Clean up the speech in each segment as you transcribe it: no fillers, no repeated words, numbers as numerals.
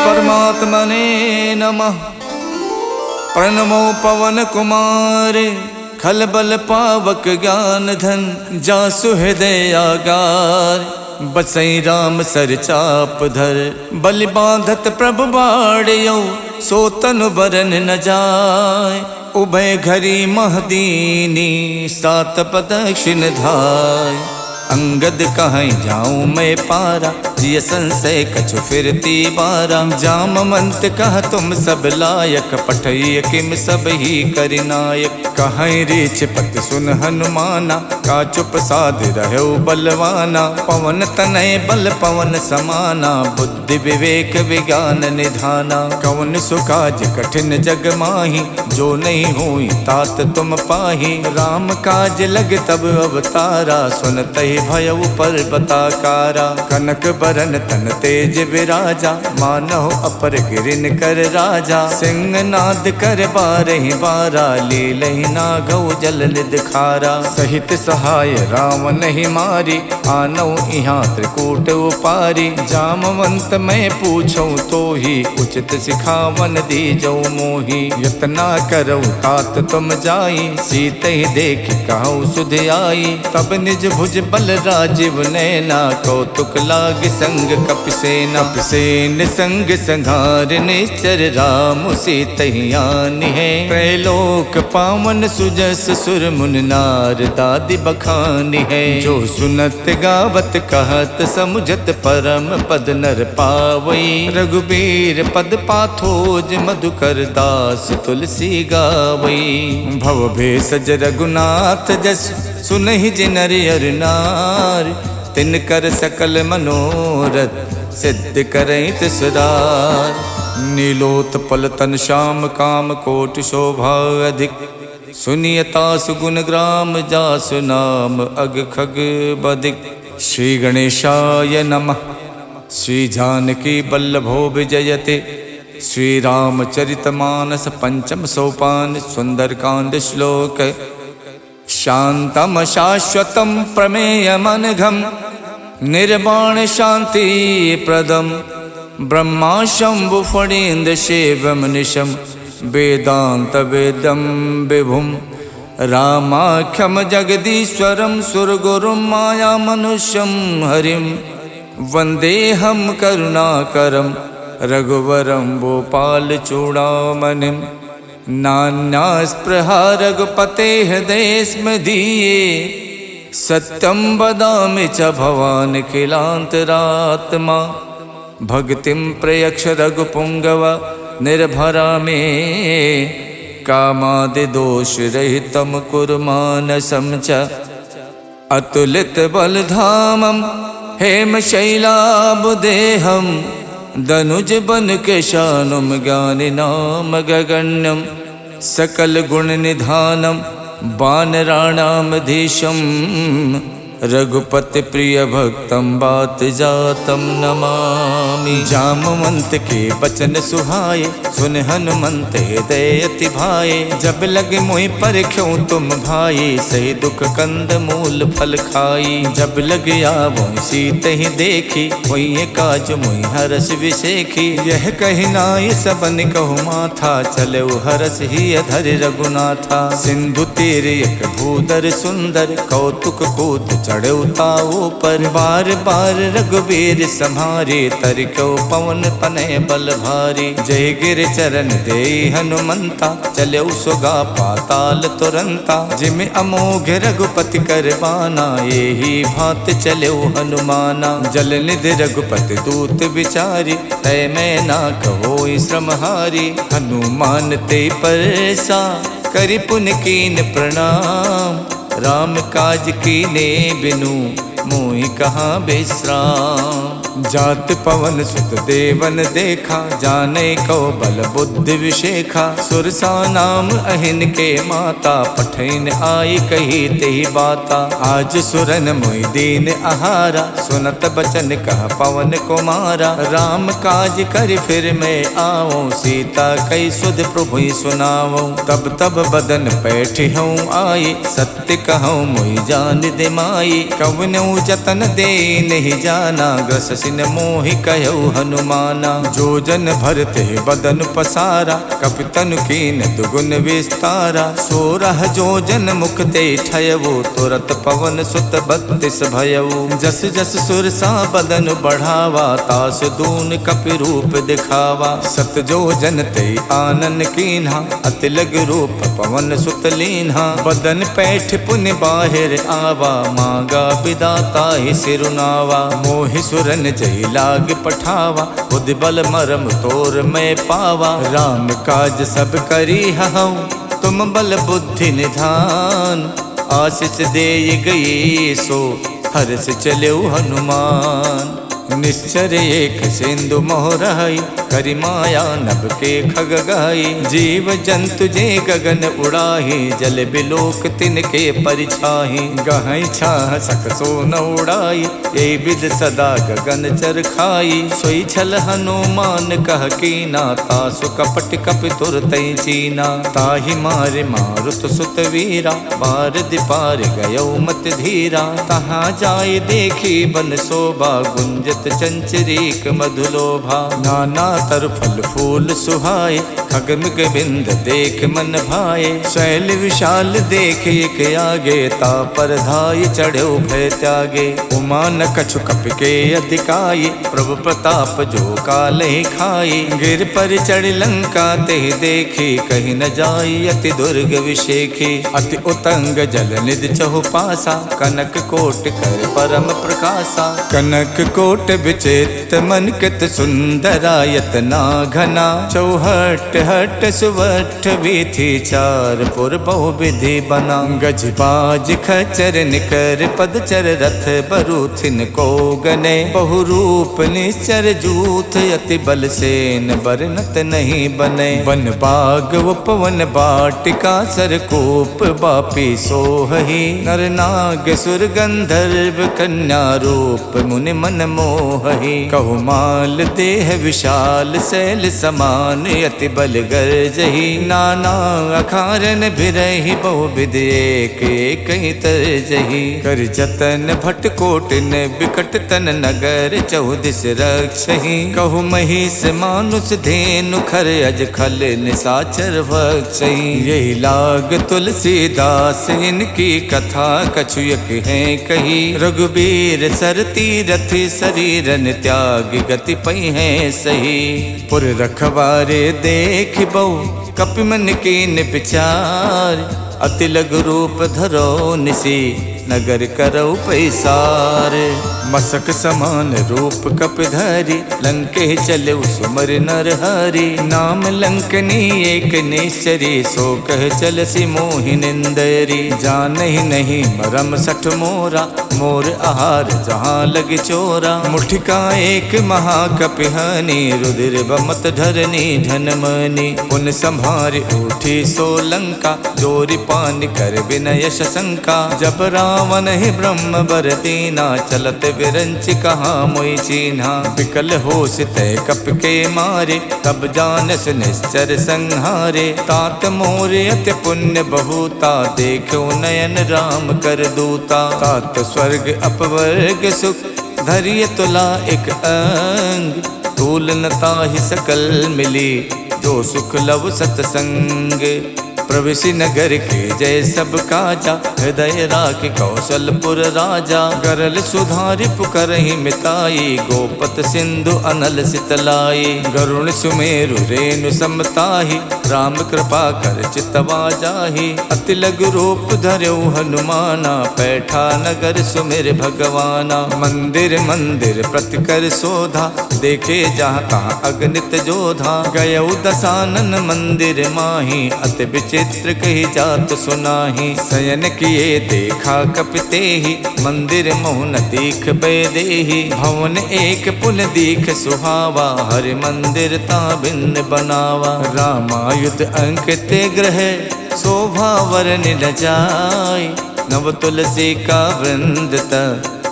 परमात्मने नमः। प्रणमो पवन कुमार खलबल पावक ज्ञान धन जासु हृदय आगार। बसई राम सर चाप धर बलि बांधत प्रभु बाड़ियो सो तनु बरन न जाय। उभय घरी महदीनी सात प्रदक्षिण धाय। अंगद कहीं जाऊं मैं पारा जिय संशय कछु फिरती बारा। जामवंत कह तुम सब लायक पठय किम सब ही करिनायक। कहीं रीछ पत सुन हनुमाना का चुप साध रहो बलवाना। पवन तनय बल पवन समाना बुद्धि विवेक विज्ञान निधाना। कवन सुकाज कठिन जग माही जो नहीं हुई तात तुम पाही। राम काज लग तब अवतारा सुनत ही भय पर बताकारा। कनक बरन तन तेज विराजा मानव अपर गिरिन कर राजा। सिंह नाद कर बारहि बारा लीलहि नागौ जल निध खारा। सहित सहाय राम नहीं मारी आनौ इहाँ त्रिकूट उपारी। जामवंत मैं पूछूं तो ही उचित सिखावन दीजौ मोही। यतना करौ तात तुम जाई सीत ही देख कहूँ सुध आई। तब निज भुज बल राजीव नैना कौतुक लाग संग कपिसेना। कपिसेन संग संघार निश्चर राम सीतहियान है। त्रैलोक पावन सुजस सुर मुन नार दादि बखानी है। जो सुनत गावत कहत समुझत परम पद नर पावई। रघुबीर पद पाथोज मधुकर दास तुलसी गावई। भव भेषज रघुनाथ जस सुनहि जिनर अर नार। तिन कर सकल मनोरथ सिद्ध करई तिसरार। नीलोत्पल तन श्याम काम कोट शोभा अधिक। सुनियता सुगुण ग्राम जासु नाम अग खग बदिक। श्री गणेशाय नमः। श्री जानकी बल्लभो विजयते। श्री रामचरितमानस पंचम सोपान सुंदरकांड श्लोक। शांतम शाश्वतम प्रमेयमनघम निर्वाण शांति प्रदम। ब्रह्मा शंभु फणीन्द्र शिवम निशम वेदांत वेदम विभुम। रामाख्यम जगदीश्वरम सुरगुरुम माया मनुष्यम हरिम। वंदेहम करुणाकरम रघुवरम भोपाल चूड़ामणिम। नान्या स्पृहा रघुपते हृदय स्मदीये। सत्यं वदामि च भवान् किलान्तरात्मा। भक्तिं प्रयक्ष रघुपुंगव निर्भरा मे। कामादिदोष रहितं कुरु मानसं च। अतुलित बलधामं हेमशैलाबुदेहं। दनुज बन केशानुम ज्ञानिनाम गगण्यम। सकल गुण निधानम वानराणामधीशम। रघुपति प्रिय भक्तम बात जातम नमामि। जामवंत के बचन सुहाए सुन हनुमंत हृदय अति भाए। जब लग मोहि परख्यों तुम भाई सही दुख कंद मूल फल खाई। जब लग आवो सीत ही देखी वही काज मोहि हरस विशेखी। यह कही नाय सबन कहु माथा चलो हरस ही अधर रघुनाथा। सिंधु तीर एक भूधर सुंदर कौतुक कूद चढ़ौताओ पर। बार बार रघुबीर सम्हारे तरक्यो पवन तनय बल भारी। जय गिर चरण दे हनुमंता चलो सुगा पाताल तुरंता। जिम अमोघ रघुपति करबाना यही भात चलो हनुमाना। जल निधि रघुपति दूत विचारी तय मैं ना कहो श्रमहारी। हनुमान ते परसा करि पुन कीन प्रणाम। राम काज कीने बिनु मोहि कहाँ विश्राम। जात पवन सुत देवन देखा जाने को बल बुद्धि विशेखा। सुरसा नाम अहिन के माता पठैन आई कही तेहि बाता। आज सुरन मोहि दीन आहारा सुनत बचन कह पवन कुमारा। राम काज कर फिर मैं आओ सीता कई सुध प्रभु सुनाओ। तब तब बदन बैठ हूँ आई सत्य कहूँ मोहि जान दे माई। कवनऊ जतन दे नहीं जाना ग्रस कठिन मोहि कहु हनुमाना। जो जन भरते बदन पसारा, कपि तनु कीन दुगुन विस्तारा। 16 जो जन मुख ते ठयवो, तुरत पवन सुत 32 भयऊ। जस जस सुरसा बदन बढ़ावा, तास दून कपि रूप दिखावा। 7 जो जन ते आनन कीन्हा, अति लग रूप पवन सुत लीन्हा। बदन पैठ पुनि बाहिर आवा, मांगा विदाता ही सिरुनावा। मोहि सुरन जहि लाग पठावा, बुद्धि बल मरम तोर मैं पावा। राम काज सब करी हऊँ, तुम बल बुद्धि निधान। आशीष दे गई सो, हर्ष चलो हनुमान। निश्चर एक सिंधु मोहराई, करि माया नभ के खग गाई। जीव जंतु जे गगन उड़ाही, जल बिलोक तिनके परिछाही। गहई छाह सक सो न उड़ाई, ये विद सदा गगन चर खाई। सोई छल हनुमान कह कीना, तासु कपट कपि तुरतै चीना। ताहि मारे मारुत सुत वीरा, बार दिपार गयो मत धीरा। तहाँ जाय देखी बन शोभा, गुंजत चंचरीक मधुलोभा। नाना तर फल फूल सुहाए, खगमिग बिंद देख मन भाए। शैल विशाल देख एक आगे, ता पर धाय चढ़ो भय त्यागे। उमा न कछु कपि के अधिकाई, प्रभु प्रताप जो काले खाई। गिर पर चढ़ लंका ते देखी, कहीं न जाई अति दुर्ग विशेखी। अति उतंग जल निधि चहुपासा, कनक कोट कर परम प्रकाशा। कनक कोट विचित्र मन कित सुंदरायत ना घना। चौहट हट सुवट वीथी, चार पुर बहु विधि बना। गज बाज खचर निकर पदचर, रथ बरूथिन को गने। बहु रूप निश्चर जूथ, अति बल सेन बरनत नहीं बने। वन बाग उपवन बाटिका, सरकूप बापी सोहही। नर नाग सुर गंधर्व कन्या, रूप मुनि मन मोहही। कहु माल देह विशाल, शैल समान अति बल गर्जही। नाना अखारन भिरहि, बहु विध एक एक तरजही। कर जतन भट कोटिन, बिकट तन नगर 14 रक्षही। कहु महिष मानुष धेनु, खर अज खल निसाचर भक्षही। यही लाग तुलसीदास, इनकी कथा कछु एक है कही। रघुबीर सर तीरथ, शरीरन त्याग गति पई है सही। पुर रखवारे देख बहु, कपि मन कीन विचार। अति लघु रूप धरो निसी, नगर करौ पैसार। मसक समान रूप कपि धरि, लंके चले सुमर नर हरि। नाम लंकनी एक निश्चरी, सो कह चलसी मोहि निंदरी। जानहि नहीं मरम सठ मोरा, मोर आहार जहाँ लग चोरा। मुठिका एक महाकपि हनि, रुधिर बमत धरनी धनमनि। पुन संभार उठी सो लंका, जोरि पान कर विनय शंका। जब रावण ही ब्रह्म बर दीना, चलत विरंच कहा मोई चीन्हा। विकल होश तय कप के मारे, तब जानस निश्चर संहारे। तात मोर अति पुण्य बहुता, देखो नयन राम कर दूता। तात स्वर्ग अपवर्ग सुख, धरिय तुला एक अंग। तुलनता ही सकल मिली, जो सुख लव सतसंग। प्रवेशी नगर के जय सब काजा, हृदय राख कौशलपुर राजा। गरल सुधारि पुकरहि मिताई, गोपत सिंधु अनल सितलाई। गरुण सुमेरु रेणु समताहि, राम कृपा कर चितवा जाहि। अति लघु रूप धर्यो हनुमाना, पैठा नगर सुमिर भगवाना। मंदिर मंदिर प्रति कर शोधा, देखे जहाँ तहाँ अगणित जोधा। गयौ दसानन मंदिर माही, अति विचित्र कही जात सुनाही। शयन किए देखा कपिते ही, मंदिर मोहन दीख बेदेही। भवन एक पुन दीख सुहावा, हरि मंदिर ता भिन्न बनावा। रामायुध अंकित ग्रह, शोभा वरन न जाय। नव तुलसी का वृंद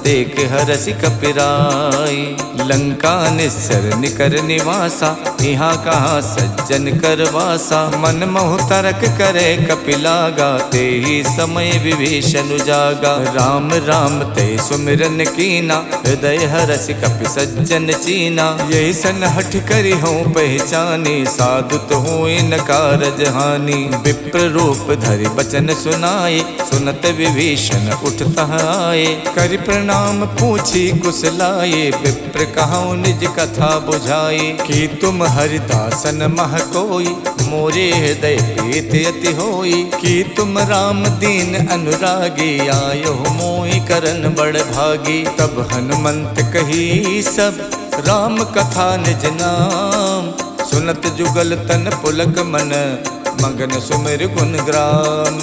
देख हरसि कपिराई। लंका निस्सर निकर निवासा, यहाँ कहाँ सज्जन कर वासा। मन मोह तरक करे कपिलागा, ते ही समय विभीषण जागा। राम राम ते सुमिरन कीना, हृदय हरसि कपि सज्जन चीना। यही सन हठ करी हूँ पहचानी, साधुत हुए न कारज हानि। विप्र रूप धरि बचन सुनाए, सुनत विभीषण उठता आए। करि प्रणाम पूछी कुशलाए, विप्र कहूँ निज कथा बुझाए। कि तुम हरिदासन मह कोई, मोरे हृदय प्रीत अति होई। कि तुम राम दीन अनुरागी, आयो मोहि करन बड़ भागी। तब हनुमंत कही सब, राम कथा निज नाम। सुनत जुगल तन पुलक मन, मगन सुमिर गुण ग्राम।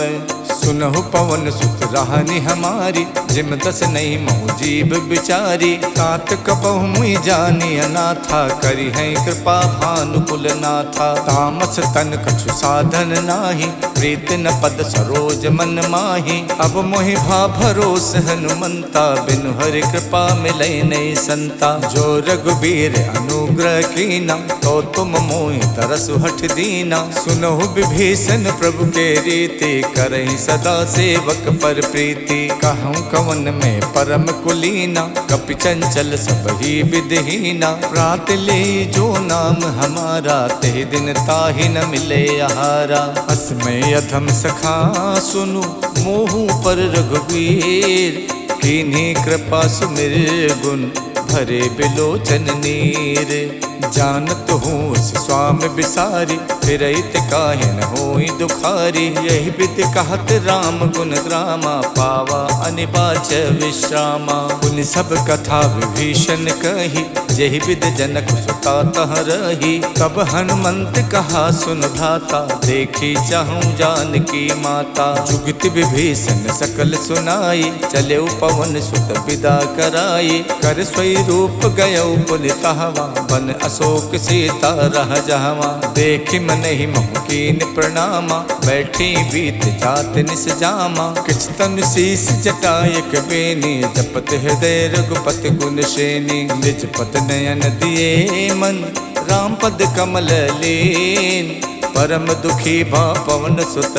सुनहु पवन सुत राहनि हमारी, जिम दस नहीं मोह जीव बिचारी। तात कपहु मुई जानी अनाथा, करी है कृपा भानुकुल नाथा। तामस तन कछु साधन नाही, प्रीत न पद सरोज मन माही। अब मोहि भा भरोस हनुमंता, बिनु हरि कृपा मिलै नहीं संता। जो रघुबीर अनुग्रह कीना, तो तुम मोहि तरसु हठ दीना। सुनहु विभीषण प्रभु के रीति, करहि सदा सेवक पर प्रीति। कहूँ कवन में परम कुलीना, कपि चंचल सब ही विधहीना। प्रात ले जो नाम हमारा, ते दिन ताहि न मिले आहारा। असमय अधम सखा सुनु, मोहु पर रघुवीर। कीन्ही कृपा सुमिर गुण, भरे बिलोचन नीर। जानत हूँ स्वामी बिसारी, फिरहित काहे न होई दुखारी। यही विधि कहत राम गुण ग्रामा, पावा अनिबाच विश्रामा। पुनि सब कथा विभीषण कही, यही विधि जनक सुता तह रही। तब हनुमंत कहा सुन भ्राता, देखी चाहूँ जानकी माता। जुगति विभीषण सकल सुनाई, चले पवन सुत विदा कराई। कर स्वरूप गयो पुनितहवा, बन अशोक सीता रह जहवा। देखि मन ही मोह कीन प्रणामा, बैठी बीत जात निस जामा। किछ तन शीस जटायक बेनी, जपत हृदय रघुपति गुण श्रेणी। निज पद नयन दिए मन, राम पद कमल लीन। परम दुखी भा पवन सुत,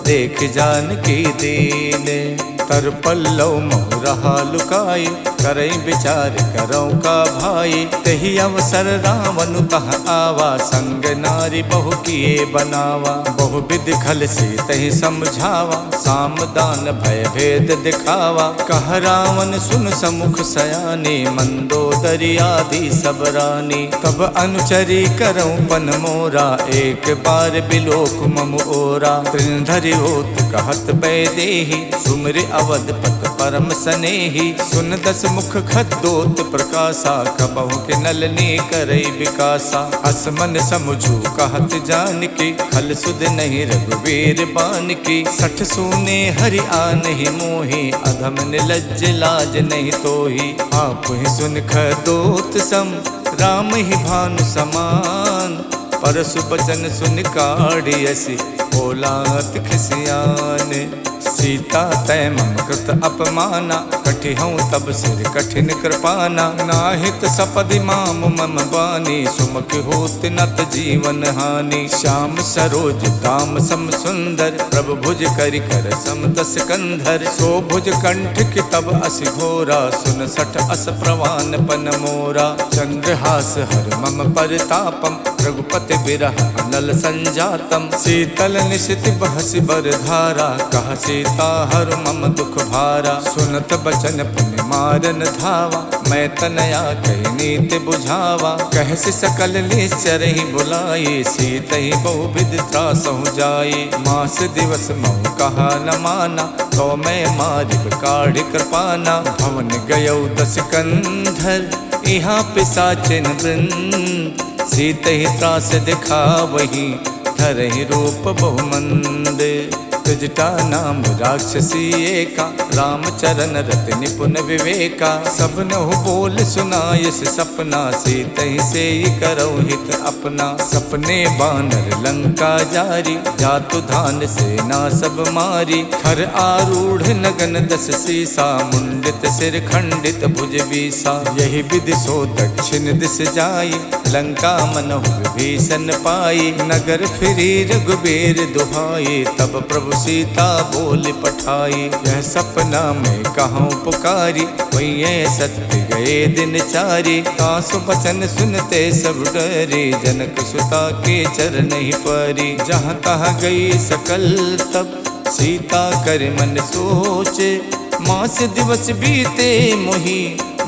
देख जानकी दीन। तर पल्लव मोह रहा लुकाई, करई विचार करऊँ का भाई। तही अवसर रावण तह आवा, संग नारी बहु किए बनावा। बहु विधि खल से तही समझावा, साम दान भय भेद दिखावा। कह रावण सुन समुख सयानी, मंदोदरी आदि सब रानी। तब अनुचरी करऊँ पन मोरा, एक बार बिलोक मम ओरा। त्रिनधरि होत कहत बैदेही, सुमिर अवधपत परम सनेही। सुन दस मुख खद्दोत प्रकाशा, कबहु के नलनी करई विकासा। असमन समझू कहत जानकी, खल सुध नहीं रघुवीर बानकी। सठ सूने हरि आनहि मोहि, अधम निलज्ज लाज नहीं तोहि। आप ही सुन खद्दोत सम, राम ही भानु समान। परसु बचन सुन काढ़ियसि, बोलात खिसियान। सीता तय मम कृत अपमाना, कठि हूँ तब सिर कठिन कृपाना। नाहित सपदि माम मम बानी, सुमुख होत नत जीवन हानि। श्याम सरोज दाम सम सुंदर, प्रभु भुज करि कर सम दस कंधर। सो भुज कंठ की तब असि घोरा, सुन सठ अस प्रवान पन मोरा। चंद्रहास हर मम परितापम, रघुपति बिरह अनल संजातम। शीतल निशित बहसि बर धारा, कह सीता हर मम दुख भारा। सुनत बचन पुनि मारन धावा, मैं तनया कही नीति बुझावा। कहसि सकल निश्चर ही बुलाई, सीत ही बहु विधि त्रासहु जाई। मास दिवस महु कहा न माना, तो मैं मारिब काढ़ कृपाना। भवन गयौ दस कंधर, यहाँ पिशाचिन वृंद। सीत ही त्रास दिखावही, धरहि रूप बहुमंद। जटा नाम राक्षसी एका, राम चरण रत निपुण विवेका। सब नहु बोल सुनायस सपना, सीतहि से करौ हित अपना। सपने बानर लंका जारी, जातु धान सेना सब मारी। खर आरूढ़ नगन दस सीसा, मुंडित सिर खंडित भुज बीसा। यही विधि सो दक्षिण दिस जाई, लंका मनहु विभीषण पाई। नगर फिरी रघुबीर दुहाई, तब प्रभु सीता बोल पठाई। यह सपना में कहूँ पुकारी, वही सत्य गए दिन चारी। तासु बचन सुनते सब डरे, जनक सुता के चरण ही परी। जहाँ तहाँ गई सकल तब, सीता कर मन सोचे। मास दिवस बीते मोही,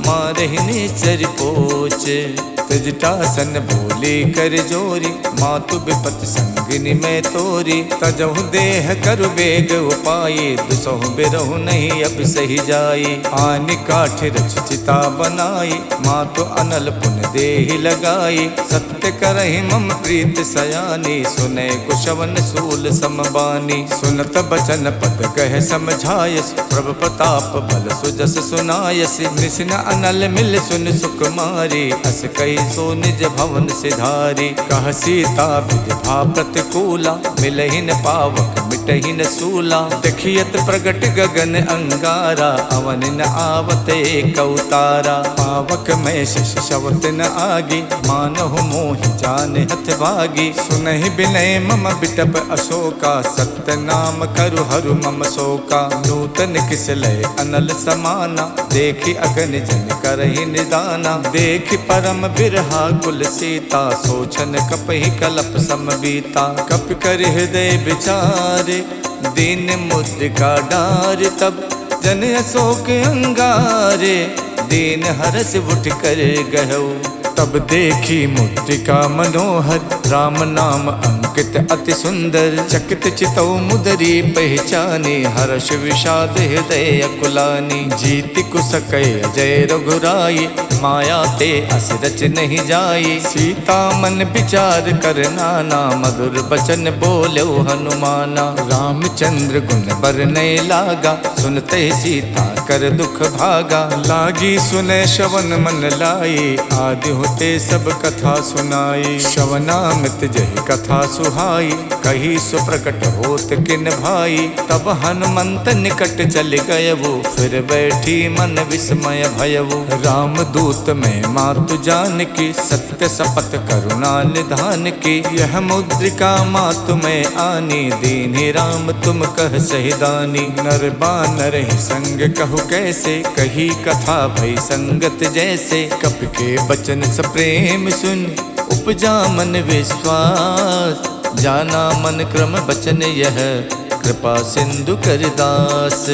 मारहिने चर पोचे। तजटासन बोले कर जोरी, मातु विपत संगिनी में तोरी। तजहु देह करु बेग उपाये, दुसहु बिरहु नहीं अब सही जाई। आन काठ रचिता बनाई, मातु अनल पुन देहि लगाई। सत्य करहि मम प्रीत सयानी, सुने कुशवन सूल समबानी। सुनत बचन पद कह समझायस, प्रभु प्रताप बल सुजस सुनायस। निसिन अनल मिल सुन सुकुमारी, अस कई सो निज भवन सिधारी। कह सीता विधि प्रतिकूला, मिलहि न पावक मिटहि न सूला। देखियत प्रगट गगन अंगारा, अवन न आवत एक अवतारा। पावक में शिष शवत न आगी, मानहु मोहि जान हथ भागी। सुनहि बिनय मम बिटप अशोका, सत्य नाम करु हरु मम शोका। नूतन किस लय अनल समाना, देखि अगन जन करहि निदाना। देखि परम बिरहा कुल सीता, सोचन कपहि कलप समबीता। कप कर हृदय विचारे, दीन मुद्रिका डार। तब जन अशोक अंगारे, दीन हरस उठ कर गहु। तब देखी मुद्रिका मनोहर, राम नाम अंकित अति सुंदर। चकित चितौ मुदरी पहचानी, हर्ष विषाद हृदय अकुलानी। जीति कुसकै अजय रघुराई, माया ते अस रच नहीं जाई। सीता मन विचार कर नाना, मधुर बचन बोलो हनुमाना। रामचंद्र गुण बरनय लागा, सुनते सीता कर दुख भागा। लागी सुने श्रवण मन लाई, आदि होते सब कथा सुनाई। श्रवणामृत जहि कथा सुहाई, कही सुप्रकट होत किन भाई। तब हनुमंत निकट चल गयवु, फिर बैठी मन विस्मय भयवु। राम दूत में मातु जान की, सत्य शपथ करुणा निधान की। यह मुद्रिका मातु में आनी, दीन्हि राम तुम कह सहिदानी। नर बानर ही संग कहु कैसे, कही कथा भई संगत जैसे। कप के बचन प्रेम सुन, उपजा मन विश्वास। जाना मन क्रम बचन यह, कृपा सिंधु कर दास।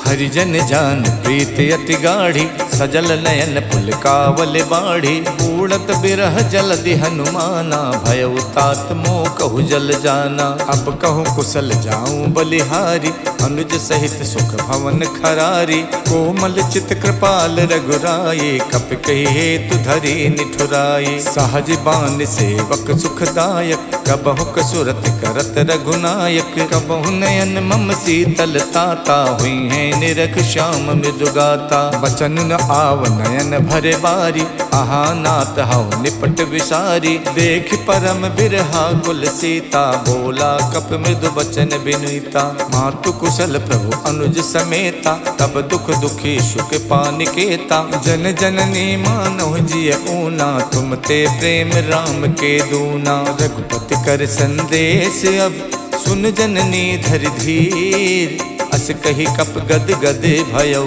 हरिजन जान प्रीत अति गाढ़ी, सजल नयन पुलकावल बाढ़ी। उड़त बिरह जलधि हनुमाना, भयउ तात मोह कहु जल जाना। अब कहूँ कुशल जाऊं बलिहारी, अनुज सहित सुख भवन खरारी। कोमल चित कृपाल रघुराई, कप कही हेतु धरी निठुराई। सहज बान सेवक सुखदायक, कबहु कसुरत करत रघुनायक। कबहु नयन मम शीतल ताता, हुई है निरख श्याम मृदुगाता। बचन न आव नयन भरे बारी, आहा नाथ हऊ निपट विसारी। देख परम बिरहा कुल सीता, बोला कप मृदु बचन बिनुता। मातु कुशल प्रभु अनुज समेता, तब दुख दुखी सुख पानिकेता। जन जननी मानो जिय ऊना, तुम ते प्रेम राम के दूना। रघुपति कर संदेश अब, सुन जननी धर धीर। अस कही कप गद गद भयउ,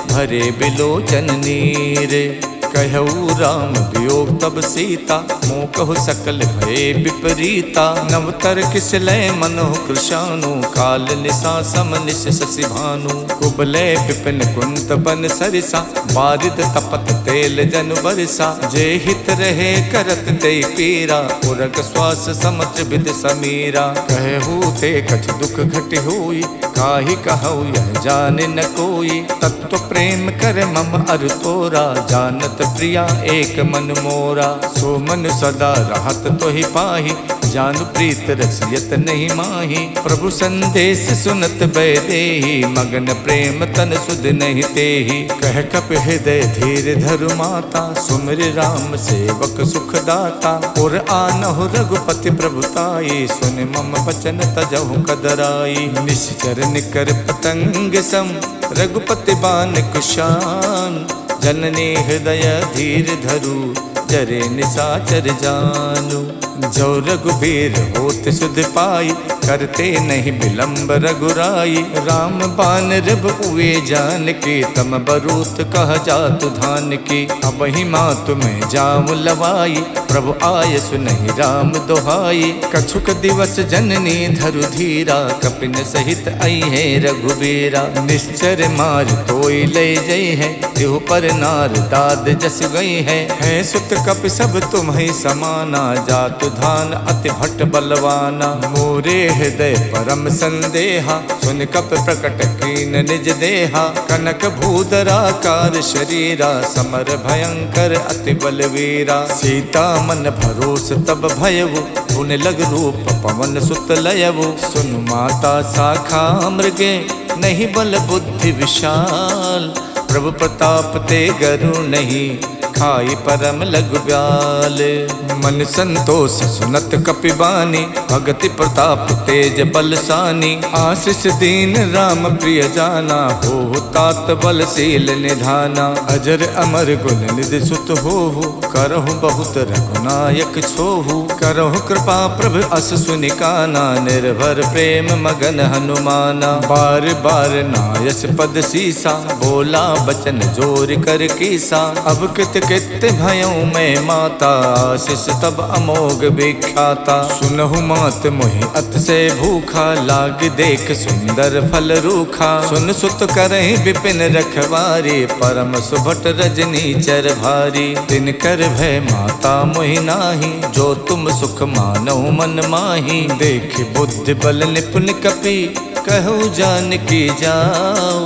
भरे बिलोचन नीर। कहऊ राम वियोग तब सीता, मोह कहु सकल भय विपरीता। नवतर किस लय मनोह कृशानु, काल निशा सम निश शशि भानु। कुबलय विपिन कुंत बन सरिसा, बारिद तपत तेल जन बरसा। जे हित रहे करत ते पीरा, उरग श्वास समत्र विद समीरा। कहू ते कछ दुख घट हुई, काहि कहु यह जाने न कोई। तत्व प्रेम कर मम अर तोरा, जानत प्रिया एक मन मोरा। सो मन सदा रहत तो ही पाही, जानु प्रीत रसियत नहीं माही। प्रभु संदेश सुनत बैदेही, मगन प्रेम तन सुध नहीं तेही। कह कप हृदय धीर धरु माता, सुमिर राम सेवक सुख दाता। और आनहु रघुपति प्रभुताई, सुन मम वचन तजहु कदराई। निश्चर निकर पतंग सम, रघुपति बान कुशान। जननी हृदय धीर धरु, जरे निशाचर जानू। जो रघुबीर होत सुध पाई, करते नहीं विलंब रघुराई। राम बान रिब उए जान की, तम बरूत कह जातु धान की। अब ही मातु में जाम लवाई, प्रभु आय सुनहि राम दोहाई। कछुक दिवस जननी धरु धीरा, कपिन सहित आई है रघुबीरा। निश्चर मार तोई ले जई है, तिहु पर नार दाद जस गई है। सुत कपि सब तुम्हि समाना, जातु धान अति भट्ट बलवाना। मोरे हृदय परम संदेहा, सुन कप प्रकट कीन निज देहा। कनक भूधराकार शरीरा, समर भयंकर अति बलवीरा। सीता मन भरोस तब भयवु, गुण लग रूप पवन सुत लयवु। सुन माता शाखा मृगे, नहीं बल बुद्धि विशाल। प्रभु प्रताप ते गरु नहीं, खाई परम लघु ब्याल। मन संतोष सुनत कपिबानी, भगति प्रताप तेज बलसानी। आशीष दीन राम प्रिय जाना, हो तात बलशील निधाना। अजर अमर गुण निधि सुत होहु, करहु बहुत रघुनायक छोहु। करहु कृपा प्रभु अस सुनि काना, निर्भर प्रेम मगन हनुमाना। बार बार नायस पद सीसा, बोला बचन जोर कर कीसा। अब कित कित भयऊ मैं माता, आशीष तब अमोघ विख्याता। सुनहु मात मोहि अत से भूखा, लाग देख सुंदर फल रूखा। सुन सुत करहि विपिन रखवारी, परम सुभट रजनी चर भारी। तिन कर भय माता मोहि नाही, जो तुम सुख मानहु मन माही। देख बुद्धि बल निपुण कपि, कहु जानकी जाओ।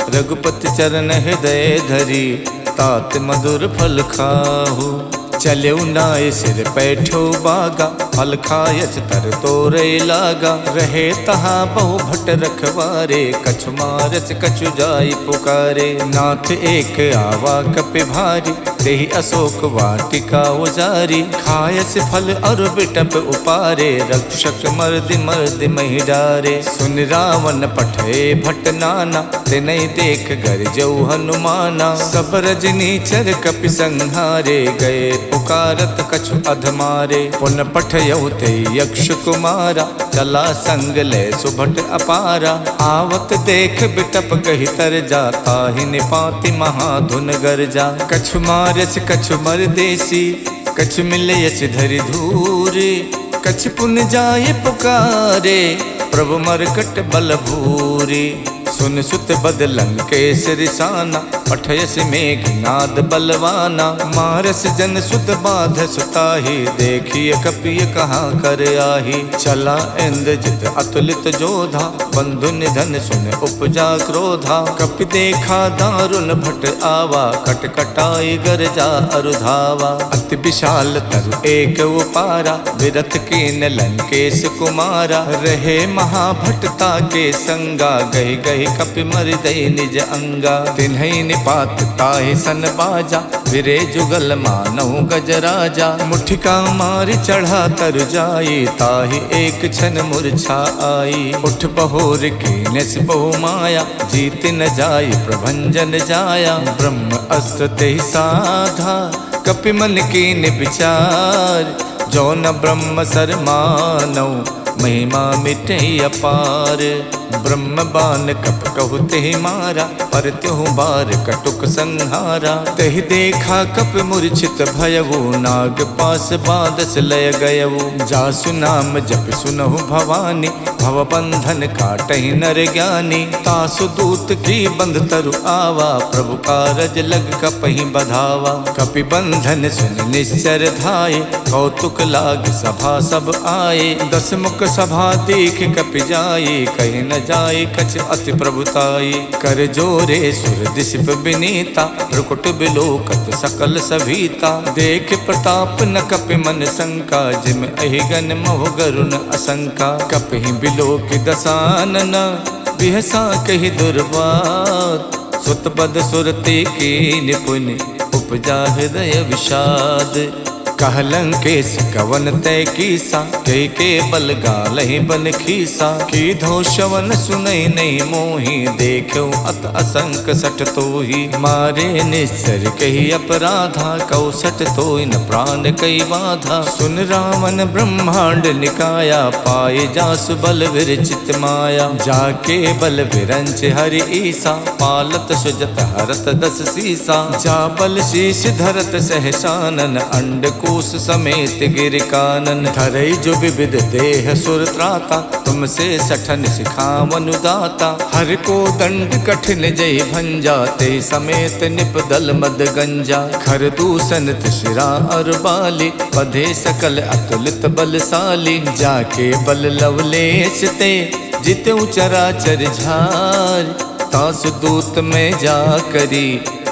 रघुपति चरण हृदय धरी, तात मधुर फल खाहु। चलऊ नाय सिर पैठो बागा, फल खायच तर तोरे लागा। रहे तहाँ बहु भट रखवारे, कछु मारच कछु जाई पुकारे। नाथ एक आवा कपि भारी, देहि अशोक वाटिका उजारी। खायस फल और बिटप उपारे, रक्षक मर्दि मर्दि महि डारे। सुन रावण पठे भट नाना, तिनहि देख गरजऊ हनुमाना। सब रजनी चर कपि संहारे, गए पुकारत कछु अधमारे। पुन पठयऊ ते यक्ष कुमारा, चला संग ले सुभट अपारा। आवत देख बिटप कहि तर जा, ताहि निपाति महाधुन गरजा। कछु मारच कछु मरदेसी, कछु मिलयच धरि धूरे। कछु पुन जाय पुकारे, प्रभु मरकट बल भूरे। सुन सुत बदलन केसरि साना, पठयस मेघनाद बलवाना। मारस जन सुत बाध सुताही, देखिए कपिय कहाँ कर आही। चला इंद्रजित अतुलित जोधा, बंधु निधन सुन उपजा क्रोधा। कपि देखा दारुण भट आवा, कट कटाई गरजा अरुधावा। अति विशाल तरु एक उपारा, विरथ कीन लंकेश कुमारा। रहे महाभटता के संगा, गहि गहि कपि मर्दय निज अंगा। तिन्हि निपात ताहि सन बाजा, विरे जुगल मानहु गजराजा। मुठिका मारि चढ़ा तर जाई, ताहि एक क्षण मूर्छा आई। उठ बहोर कीनेस बहु माया, जीत न जाय प्रभंजन जाया। ब्रह्म अस्त्र तेहि साधा, कपि मन कीन विचार। जो न ब्रह्म सर मानौ, महिमा मिटे अपार। ब्रह्म बान कप कहु तेहि मारा, पर त्यों बार कटुक संहारा। तेहि देखा कप मूर्छित भयवु, नाग पास बादस लय गयवु। जासु नाम जप सुनहु भवानी, भव बंधन काटहि नर ज्ञानी। तासु दूत की बंध तरु आवा, प्रभु कारज लग कपहि बधावा। कपि बंधन सुन निश्चर धाये, कौतुक लाग सभा सब आए। दस मुख सभा देख कपि जाई, कहीं न जाए कछ अति प्रभुताई। कर जोरे सुर दिशिप विनीता, रुकुट बिलोकत सकल सभीता। देख प्रताप न कपि मन शंका, जिम अहिगन मोह गरुण असंका। कपि बिलोक दसानन, बिहसा कहि दुर्वात। सुत बद सुरते की निपुण, उपजा हृदय विषाद। कहलंकेश कवन तय कीसा, के बल गालहि बन खीसा। की धो शवन सुनई नहीं मोही, देखो अत असंक सठ तोही। मारे निश्चर कही अपराधा, कौ सठ तोहि न प्राण कई बाधा। सुन रावण ब्रह्मांड निकाया, पाए जासु बल विरचित माया। जाके बल विरंच हरि ईसा, पालत सुजत हरत दस सीसा। जा बल शीश धरत सहसानन, अंड कोश समेत गिर कानन। धरई जो विविध देह सुर त्राता, तुमसे सठन सिखावन दाता। हर को दंड कठिन जय भंजा, ते समेत निपदल मद गंजा। खर दूषण शिरा और बाली, बधे सकल अतुलित बलशाली। जाके बल लवलेश ते, जितु चराचर झार। तासु दूत में जा करी,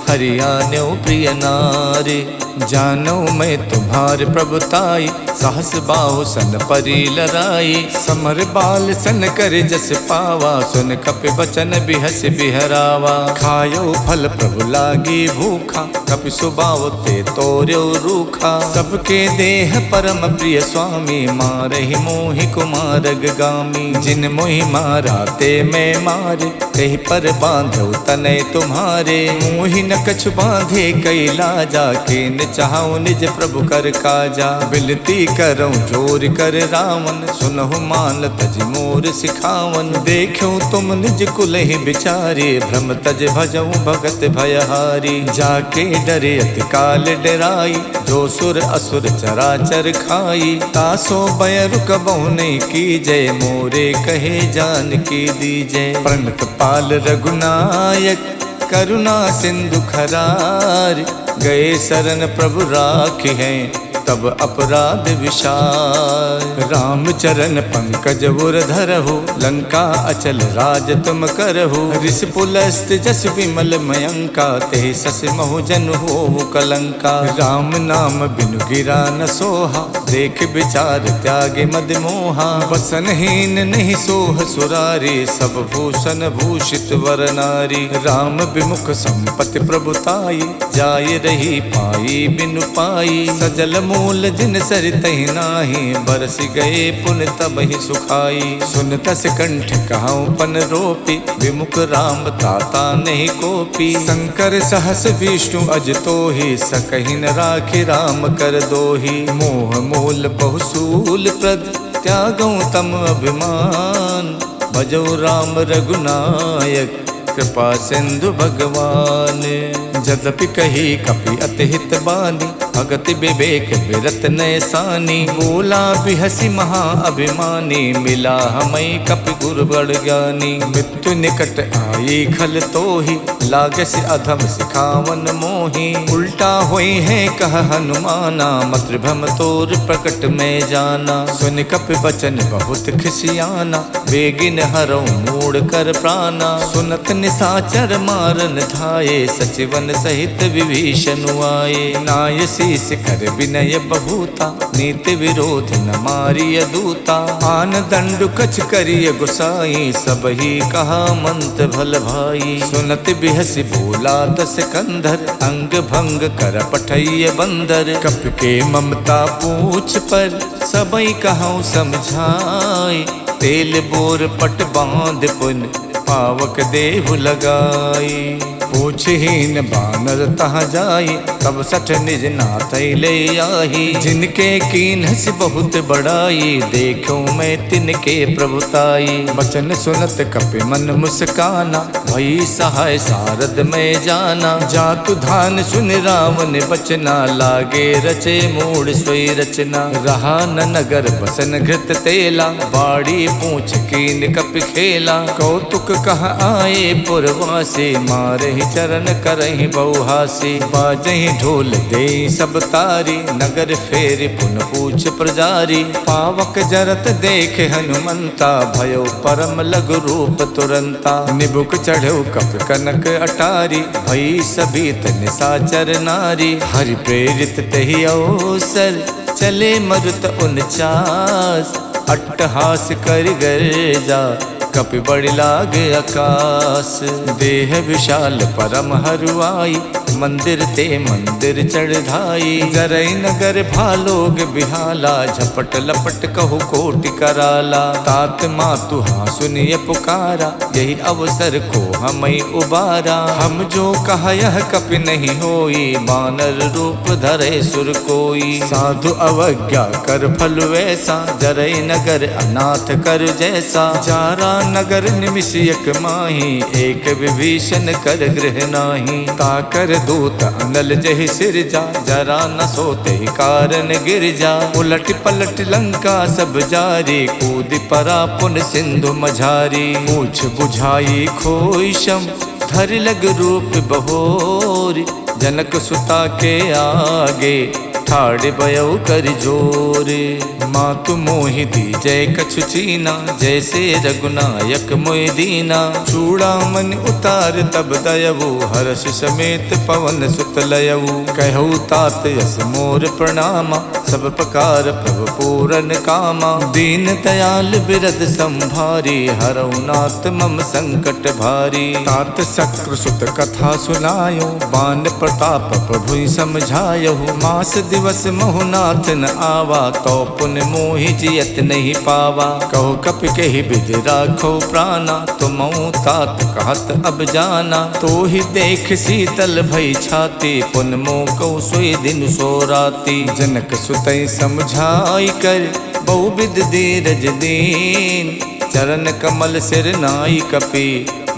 हरियाण्यो प्रिय नारी। जानो मैं तुम्हार प्रभुताई, सहस बाहु सन परी लराई। समर बाल सन कर जस पावा, सुन कपि बचन बिहस बिहरावा। खायो फल प्रभु लागी भूखा, कपि सुबाव ते तोर्यो रूखा। सबके देह परम प्रिय स्वामी, मारहि मोहि कुमारग गामी। जिन मोहि मारा ते मैं मारे, तेहि पर बांधो तनय तुम्हारे। मोहि न कछु बांधे कई लाजा, के चाहूं निज प्रभु कर काजा। बिनती करऊं जोर कर रावण, सुनहु मान तज मोर सिखावन। देखो तुम निज कुल ही बिचारे, भ्रम तज भजऊं भगत भयहारी। जाके डरे अति काल डराई, जो सुर असुर चराचर खाई। तासो भय रुक बहुने की जय, मोरे कहे जान की दीजय। प्रणत पाल रघुनायक, करुणा सिंधु खरार। गए शरण प्रभु राखी हैं, तब अपराध विशाल। राम चरण पंकज उर धरहु, लंका अचल राज तुम करहु। ऋषि पुलस्त जस विमल मयंका, ते सस महु जन होवु कलंका। राम नाम बिनु गिरा न सोहा, देख विचार त्यागे मद मोहा। वसनहीन नहीं सोह सुरारी, सब भूषण भूषित वर नारी। राम विमुख संपत्ति प्रभुताई, जाय रही पाई बिनु पाई। सजल मूल जिन सरितहि नाही, बरस गए पुन तब ही सुखाई। सुन तस कंठ कहाऊं पन रोपी, विमुख राम ताता नहीं कोपी। शंकर सहस विष्णु अज तोहि, सकहि न राखि राम कर दोहि। मोह मूल बहुसूल प्रद, त्यागऊं तम अभिमान। भजो राम रघुनायक, कृपा सिंधु भगवान। जदपि कही कपि अति हित बानी, भगत विवेक बिरत नैसानी। बोला बिहसी महा अभिमानी, मिला हमें कपि गुरु बड़ ज्ञानी। मृत्यु निकट आई खल तोहि, लागस अधम सिखावन मोहि। उल्टा होई है कह हनुमाना, मातृभम तोर प्रकट में जाना। सुन कपि बचन बहुत खिसियाना, बेगिन हरऊ मूड कर प्राणा। सुनत निसाचर मारन धाये, सचिवन सहित विभीषण आए। नाय शीस कर विनय बहुता, नीति विरोध न मारिय दूता। आन दंडु कछ करिय गुसाई, सब ही कहा मंत भल भाई। सुनत बिहसी बोला दस कंधर, अंग भंग कर पठैय बंदर। कपि के ममता पूछ पर, सबई कहूँ समझाई। तेल बोर पट बांध पुन, पावक देहु लगाई। पूछहीन बानर तहाँ जाई, तब सठ निज नाथ ले आई। जिनके कीन्हस बहुत बड़ाई, देखो मैं तिनके प्रभुताई। बचन सुनत कपि मन मुस्काना, भई सहाय सारद में जाना। जातु धान सुन रावण बचना, लागे रचे मूड सोई रचना। रहा न नगर बसन घृत तेला, बाड़ी पूछ कीन कपि खेला। कौतुक कह आए पुरवासी, मारे चरण करहि बहुहासी। बाजहि ढोल दे सब तारी, नगर फेर पुन पूछ प्रजारी। पावक जरत देख हनुमंता, भयो परम लघु रूप तुरंता। निबुक चढ़ो कप कनक अटारी, भई सभी निशाचर नारी। हरि प्रेरित तहि अवसर, चले मरुत 49। अट्टहास कर गर्जा, कपि बड़ि लाग आकाश। देह विशाल परम हरुआई, मंदिर ते मंदिर चढ़ाई। जरई नगर भालोग बिहाला, झपट लपट कहु कोटि कराला। तात मातु हाँ सुनिय पुकारा, यही अवसर को हमई उबारा। हम जो कहा यह कपि नहीं होई, बानर रूप धरे सुर कोई। साधु अवज्ञा कर फल वैसा, जरई नगर अनाथ कर जैसा। जारा नगर निमिषयक माही, एक विभीषण कर गृह नाही। ताकर दूत अनल जहि सिरजा, जरा न सोते कारण गिर जा। उलट पलट लंका सब जारी, कूद परा पुन सिंधु मझारी। पूछ बुझाई खोई शम, धर लग रूप बहोर। जनक सुता के आगे, ठाड़ बयऊ कर जोरे। मातु मोहि दीजय कछु चीना, जैसे रघुनायक मोहि दीना। चूड़ामणि उतार तब दयऊ, हर्ष समेत पवन सुत लयऊ। कहु तात यस मोर प्रणामा, सब प्रकार प्रभु पूरन कामा। दीन दयाल बिरद संभारी, हरऊ नाथ मम संकट भारी। तात शक्र सुत कथा सुनायो, बान प्रताप प्रभु समझायो। मास दिवस महुनाथ न आवा, तो पुन मोहि जियत नहीं पावा। कहो कपि कहि विधि राखो प्राणा, तुमहु तात कहत अब जाना। तो ही देख शीतल भई छाती, पुन मोह कहु सोई दिन सो राती। जनक सुतई समझाई कर, बहुविध धीरज दीन। चरण कमल सिर नाई कपि,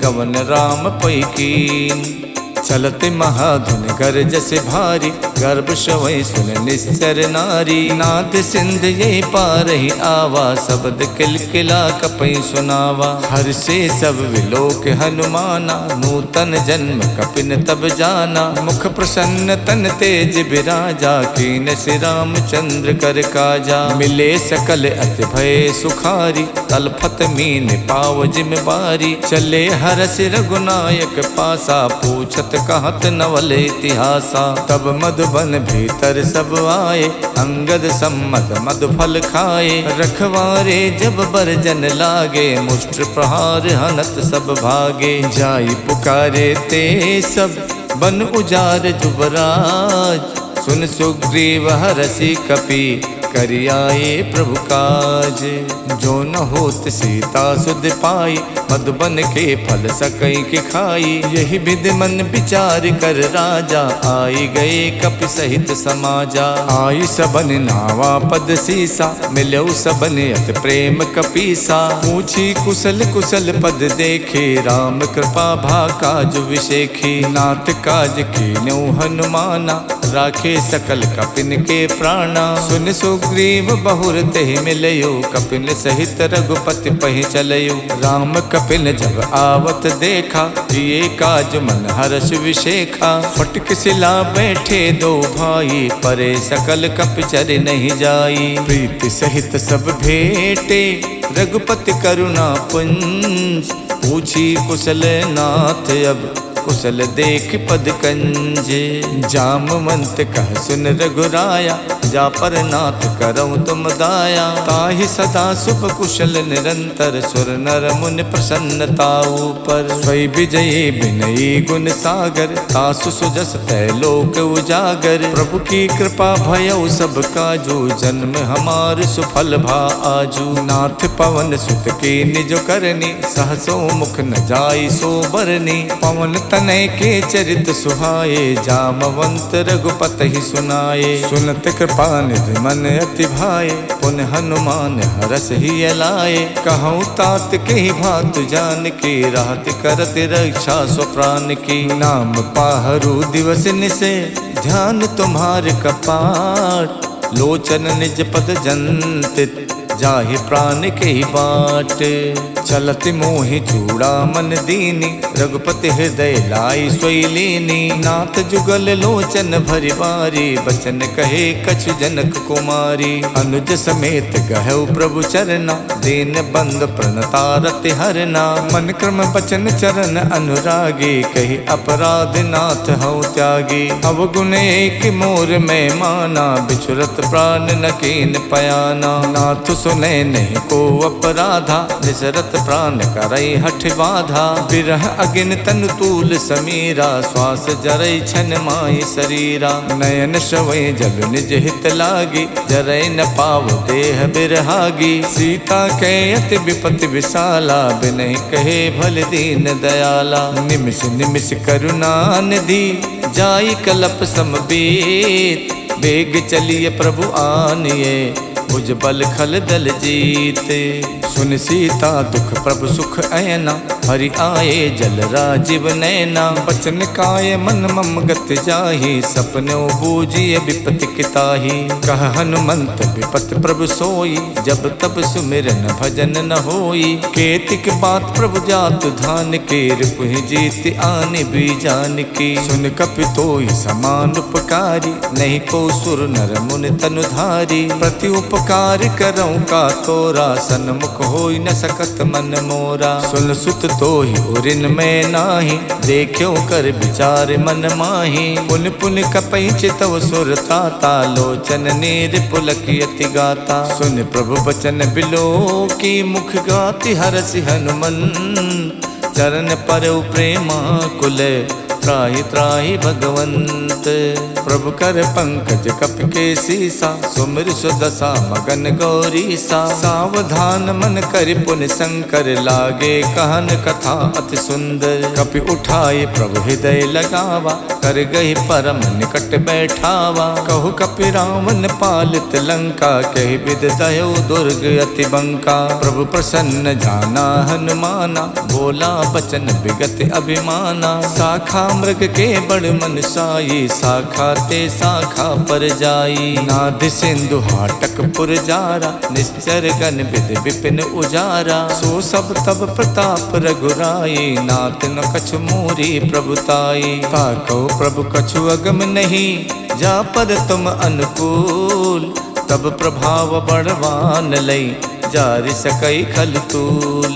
गवन राम पै कीन। चलते महाधुन गर्ज से भारी, गर्भ शवै सुन निश्चर नारी। नाद सिंध ये पारहि आवा, शब्द किलकिला कपि सुनावा। हर से सब विलोक हनुमाना, नूतन जन्म कपिन तब जाना। मुख प्रसन्न तन तेज बिराजा, कीन श्री रामचंद्र कर काजा। मिले सकल अति भय सुखारी, तलफत मीन पाव जिम बारी। चले हरस रघुनायक पासा, पूछत कहत नवल इतिहासा। तब मधुबन भीतर सब आए, अंगद सम्मत मधु फल खाए। रखवारे जब बरजन लागे, मुष्ट प्रहार हनत सब भागे। जाई पुकारे ते सब, बन उजार जुबराज। सुन सुग्रीव हरषि कपि, करियाए प्रभु काज। जो न होत सीता सुध पाई, मधुबन के फल सकई के खाई। यही विधि मन विचार कर राजा, आई गए कपि सहित समाजा। आई सबन नावा पद सीसा, मिलौ सबन अति प्रेम कपीसा। पूछी कुशल कुशल पद देखे, राम कृपा भा काज विशेखी। नाथ काज कीन्यौ हनुमाना, राखे सकल कपिन के प्राणा। सुन सुग्रीव बहुर तेहि मिलयो, कपिन सहित रघुपति पहि चलयो। राम कपिन जब आवत देखा, ये काज मन हर्ष विशेखा। फटक सिला बैठे दो भाई, परे सकल कपि चर नहीं जाई। प्रीति सहित सब भेटे, रघुपति करुणा पुंज। पूछी कुशल नाथ अब, कुशल देख पद कंजे। जामवंत कह सुन रघुराया, जा पर नाथ करऊँ तुम दाया। ताहि सदा सुख कुशल निरंतर, सुर नर मुनि प्रसन्नता ऊपर। स्वै विजयी विनयी गुण सागर, तासु सुजस तै लोक उजागर। प्रभु की कृपा भयउ सब काजू, जन्म हमार सुफल भा आजू। नाथ पवन सुत के निज करनी, सहसो मुख न जाई सो बरनी। पवन तनय के चरित सुहाए, जामवंत रघुपति ही सुनाए। सुनत कृपा निधि मन अति भाए, पुन हनुमान हरस ही लाए। कहूँ तात के ही भात जान के, राहत करत रक्षा स्वप्राण की। नाम पाहरू दिवस निसे, ध्यान तुम्हार कपाट। लोचन निज पद जंतित, जाहि प्राण के ही बाट। चलत मोहि चूड़ा मन दीनी, रघुपति हृदय लाई सोई लीनी। नाथ जुगल लोचन भरि बारी, बचन कहे कछु जनक कुमारी। अनुज समेत गहु प्रभु चरना, दीन बंद प्रणतारति हरना। मन क्रम बचन चरण अनुरागी, कही अपराध नाथ हऊ त्यागी। अवगुण एक मोर में माना, बिछुरत प्राण न कीन पयाना। नाथ सुने नहीं को अपराधा, निसरत प्राण करई हठ बाधा। बिरह अगिन तन तूल समीरा, श्वास जरई छन माई शरीरा। नयन श्रवै जल निज हित लागी, जरई न पाव देह बिरहागी। सीता के अति विपति विशाला, बिनहि कहे भल दीन दयाला। निमिष निमिष करुणा निधि, जाई कलप समबीत। बेग चलिए प्रभु आनिए, भुज बल खल दल जीते। सुन सीता दुख प्रभु सुख ऐना, हरि आए जल राजीव नैना। बचन काय मन मम गत जाहि, सपने बूझिए विपति किताहि। कह हनुमंत विपत प्रभु सोई, जब तब सुमिरन भजन न होई। केतिक बात प्रभु जातु धान के, रिपुहि जीत आने भी जान की। सुन कपि तोहि समान उपकारी, नहीं को सुर नर मुनि तनुधारी। प्रति उपकार करऊँ का तोरा, सन्मुख होई न सकत मन मोरा। सुन सुत तोहि उरिन में नाही, देखियो कर विचार मन माही। पुन पुन कपई चितव सुर ताता, लोचन नीर पुलकियति गाता। सुन प्रभु बचन बिलो की, मुख गाति हरसि हनुमंत। चरण परउ प्रेमा कुल, त्राहि त्राहि भगवंत। प्रभु कर पंकज कप के सीसा, सुमिर सुदशा मगन गौरी सा। सावधान मन कर पुन शंकर, लागे कहन कथा अति सुंदर। कपि उठाए प्रभु हृदय लगावा, कर गही परम निकट बैठावा। कहु कपि रावण पालित लंका, कहि विद दयो दुर्ग अति बंका। प्रभु प्रसन्न जाना हनुमाना, बोला बचन विगत अभिमाना। शाखा मृग के बड़ मन साई, शाखा ते शाखा पर जाई। नाद सिंधु हाटक पुर जारा, निश्चर गण विद विपिन उजारा। सो सब तब प्रताप रघुराई, नाथ न कछु मोरी प्रभुताई। ताको प्रभु कछु अगम नहीं, जा पर तुम अनुकूल। तब प्रभाव बढ़वान लई, जारि सकई खल तूल।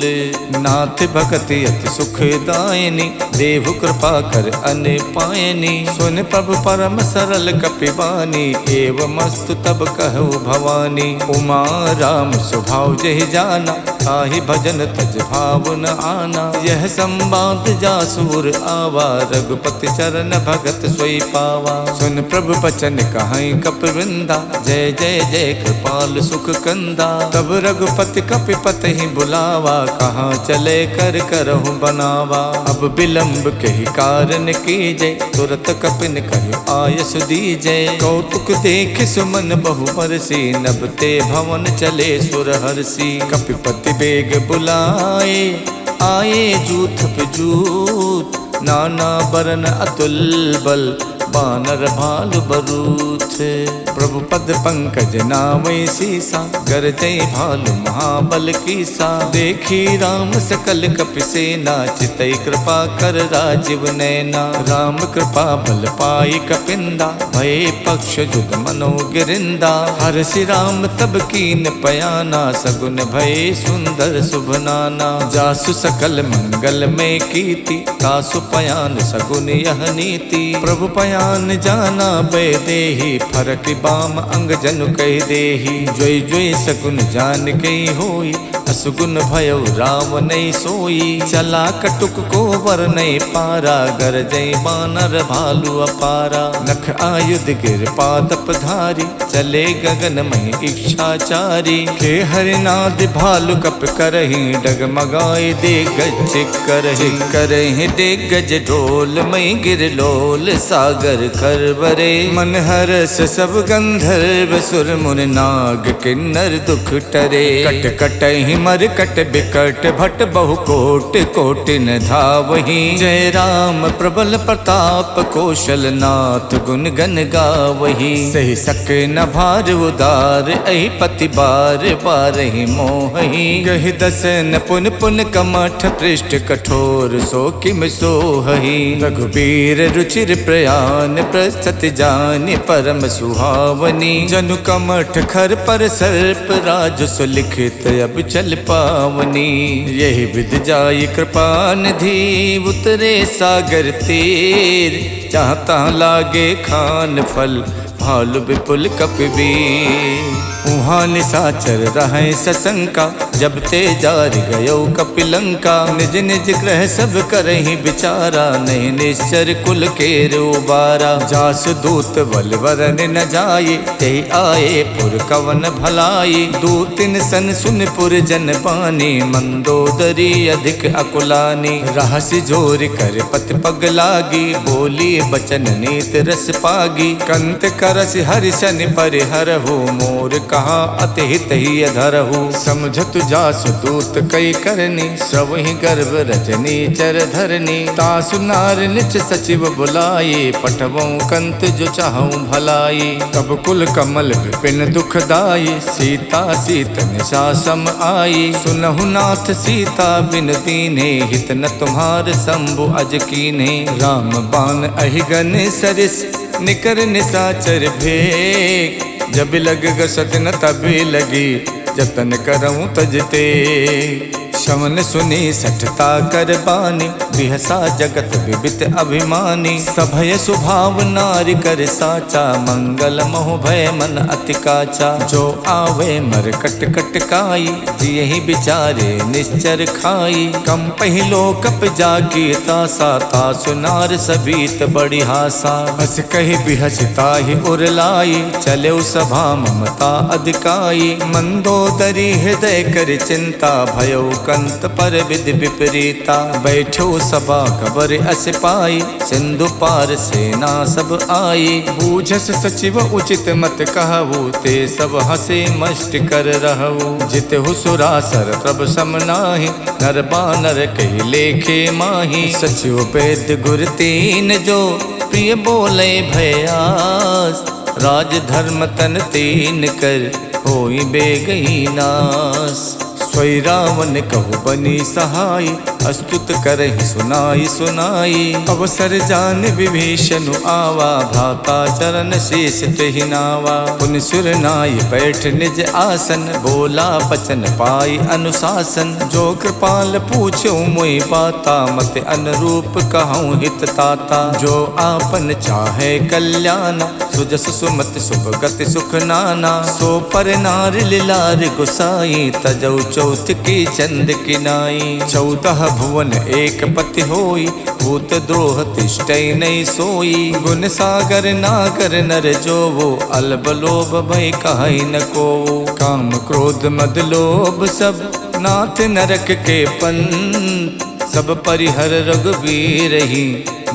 नाथ भगति अति सुखदायिनी, देहु कृपा कर अन पायनी। सुन प्रभु परम सरल कपिबानी, एवमस्तु तब कहु भवानी। उमा राम स्वभाव जहि जाना, ताहि भजन तज भाव न आना। यह संवाद जासुर आवा, रघुपति चरण भगत सोई पावा। सुन प्रभु बचन कहाई कपिवृंदा, जय जय जय कृपाल सुख कंदा। तब रघुपति कपिपति ही बुलावा, कहाँ चले कर करहु बनावा। अब विलंब के ही कारण कीजय, तुरत कपिन कहि आयस दीजय। कौतुक देख सुमन बहु बरसी, नभ ते भवन चले सुर हरसी। कपिपति बेग बुलाए, आए जूथ पे जूथ। नाना बरन अतुल बल, बानर भालु बरूथ। प्रभु पद पंकज नावै सीसा, गरजै भालु महाबल कीसा। देखी राम सकल कपि सेना, चितई कृपा कर राजीव नैना। राम कृपा बल पाई कपिंदा, भय पक्ष जुग मनो गिरिंदा। हरषि राम तब कीन पयाना, सगुन भय सुंदर शुभ नाना। जासु सकल मंगल में कीति, तासु पयान सगुन यह नीति। प्रभु पयान जाना बे देहि, फरक बाम अंग जनु कह देहि। जोई जोई सगुन जान गई होई, असुगुन भयो राम नहीं सोई। चला कटुक को वर नहीं पारा, गरजई बानर भालु अपारा। नख आयुध गिर पादप धारी, चले गगन मही इच्छाचारी। के हरिनाद भालु कप करहि, डगमगाए दे गज करहि। करहि दे गज ढोल मई गिर लोल, सागर खरबरे। मन हरस सब गंधर्व सुर मुनि नाग, किन्नर दुख टरे। कट कटहि मरकट बिकट भट बहु कोट कोट न धावही। जय राम प्रबल प्रताप कौशल नाथ गुण गन गावही। सही सक न भार उदार अहि पति बार बार ही मोहि। गहि दसन पुन पुन कमठ पृष्ठ कठोर सो किम सोहहि। रघुबीर रुचिर प्रयान प्रस्तुत जानि परम सुहावनी। जनु कमठ खर पर सर्प राज सुलिखित अब चल पावनी। यही विध जाई कृपा निधि उतरे सागर तीर। जहाँ तहाँ लागे खान फल भालु विपुल कपिवीर। उहाँ निशाचर रहे सशंका जब ते जार गयो कपिलंका। निज निज ग्रह सब करहि विचारा नहीं निश्चर कुल के उबारा। जास दूत बल वरन न जाये ते आए पुर कवन भलाई। दूतिन सन सुन पुर जन पानी मंदोदरी अधिक अकुलानी। रहसि जोर कर पत पग लागी बोली बचन नीत रस पागी। कंत करस हरिशन परिहरहु मोर कहा अतिहित ही अधरहु। समझत जासु दूत कई करनी सवहि गर्भ रजनी चर धरनी। तासु नार निच सचिव बुलाये पठवों कंत जो चाहूं भलाई। तब कुल कमल विपिन दुखदाई सीता सीत निशा सम आई। सुनहु नाथ सीता बिन दीन्हे हित न तुम्हार शंभु अज कीन्हे। राम बाण अहिगन सरिस निकर निशाचर भेग। जब लग गसत न तभी लगी जतन करऊं तजते। शवन सुनी सठता कर बानी बिहसा जगत विबित अभिमानी। सभय स्वभाव नारी कर साचा मंगल मोह भय मन अति काचा। जो आवे मर कट कट काई जियहि बिचारे निश्चर खाई। कम पहिलो कप जाकी तासा तासु नार सबीत बड़ी हासा। हस कहि बिहसता ही उरलाई चले सभा ममता अधिकाई। मंदोदरी हृदय कर चिंता भयो कंत पर विधि विपरीता। बैठो सभा खबर अस पाई सिंधु पार सेना सब आई। बूझस सचिव उचित मत कहु ते सब हसे मष्ट कर रहु। जित हुसुरासर प्रभ सम नाही नर बानर कहि लेखे माही। सचिव वैद्य गुर तीन जो प्रिय बोले भयास। राज धर्म तन तीन कर होई बेगही नास। सोई रावण कहु बनी सहाय अस्तुत करहि सुनाई सुनाई। अवसर जान विभीषण आवा भ्राता चरण शीस तेहि नावा। पुनि सुर नाय बैठ निज आसन बोला बचन पाई अनुशासन। जो कृपाल पूछो मोहि बाता मत अनुरूप कहूँ हित ताता। जो आपन चाहे कल्याण सुजस सुमति शुभ गति सुख नाना। सो पर नार लिलार गुसाई तजौ चौथ की चंद की नाई। 14 भुवन एक पति होई भूत द्रोह तिष्ठै नहीं सोई। गुण सागर नागर नर जो वो अलब लोभ भय कहि न को। काम क्रोध मद लोभ सब नाथ नरक के पंथ। सब परिहर रघुबीर ही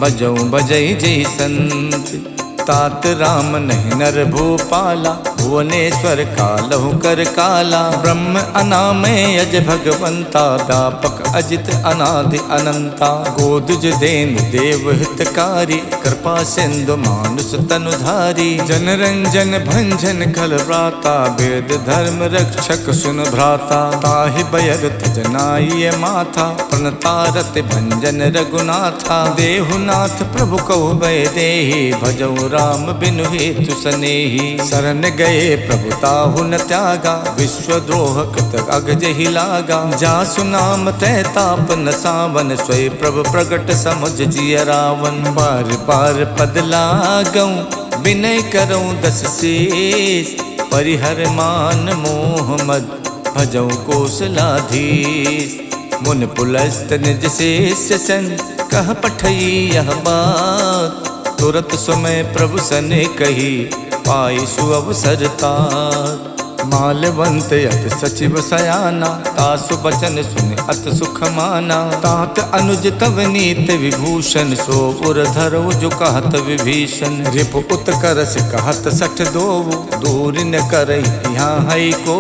बजौ बजई जय संत। तात राम नहीं नर भूपाला भुवनेश्वर कालहु कर काला। ब्रह्म अनामय अज भगवंता व्यापक अजित अनादि अनंता। गोदुज देन देव हितकारी कृपा सिंधु मानुष तनुधारी। जन रंजन भंजन खल व्राता वेद धर्म रक्षक सुन भ्राता। ताहि बयर तजनाय माथा प्रणतारत भंजन रघुनाथा। देहुनाथ प्रभु कहु भय देहि भजौ राम बिनु हेतु सनेही। शरण गए प्रभु ताहु न त्यागा विश्वद्रोह कृत अगजहि लागा। जासु नाम तै ताप न सावन स्वय प्रभु प्रगट समुझ जिय रावण। बार बार पद लागऊं विनय करऊं 10 शीस। परिहर मान मोह मद भजऊं कौशलाधीश। मुन पुलस्त निज शेष सन कह पठई यह बात। तुरत समय प्रभु सने कही पाई सुअवसर तात। मालवंत अत सचिव सयाना, तासु बचन सुन अत सुख माना। तात अनुज तव नीत विभूषण, सो उर धरो जो कहत विभीषण। रिप उत्कर्ष कहत सठ दोवु, दूर न करई यहाँ है को।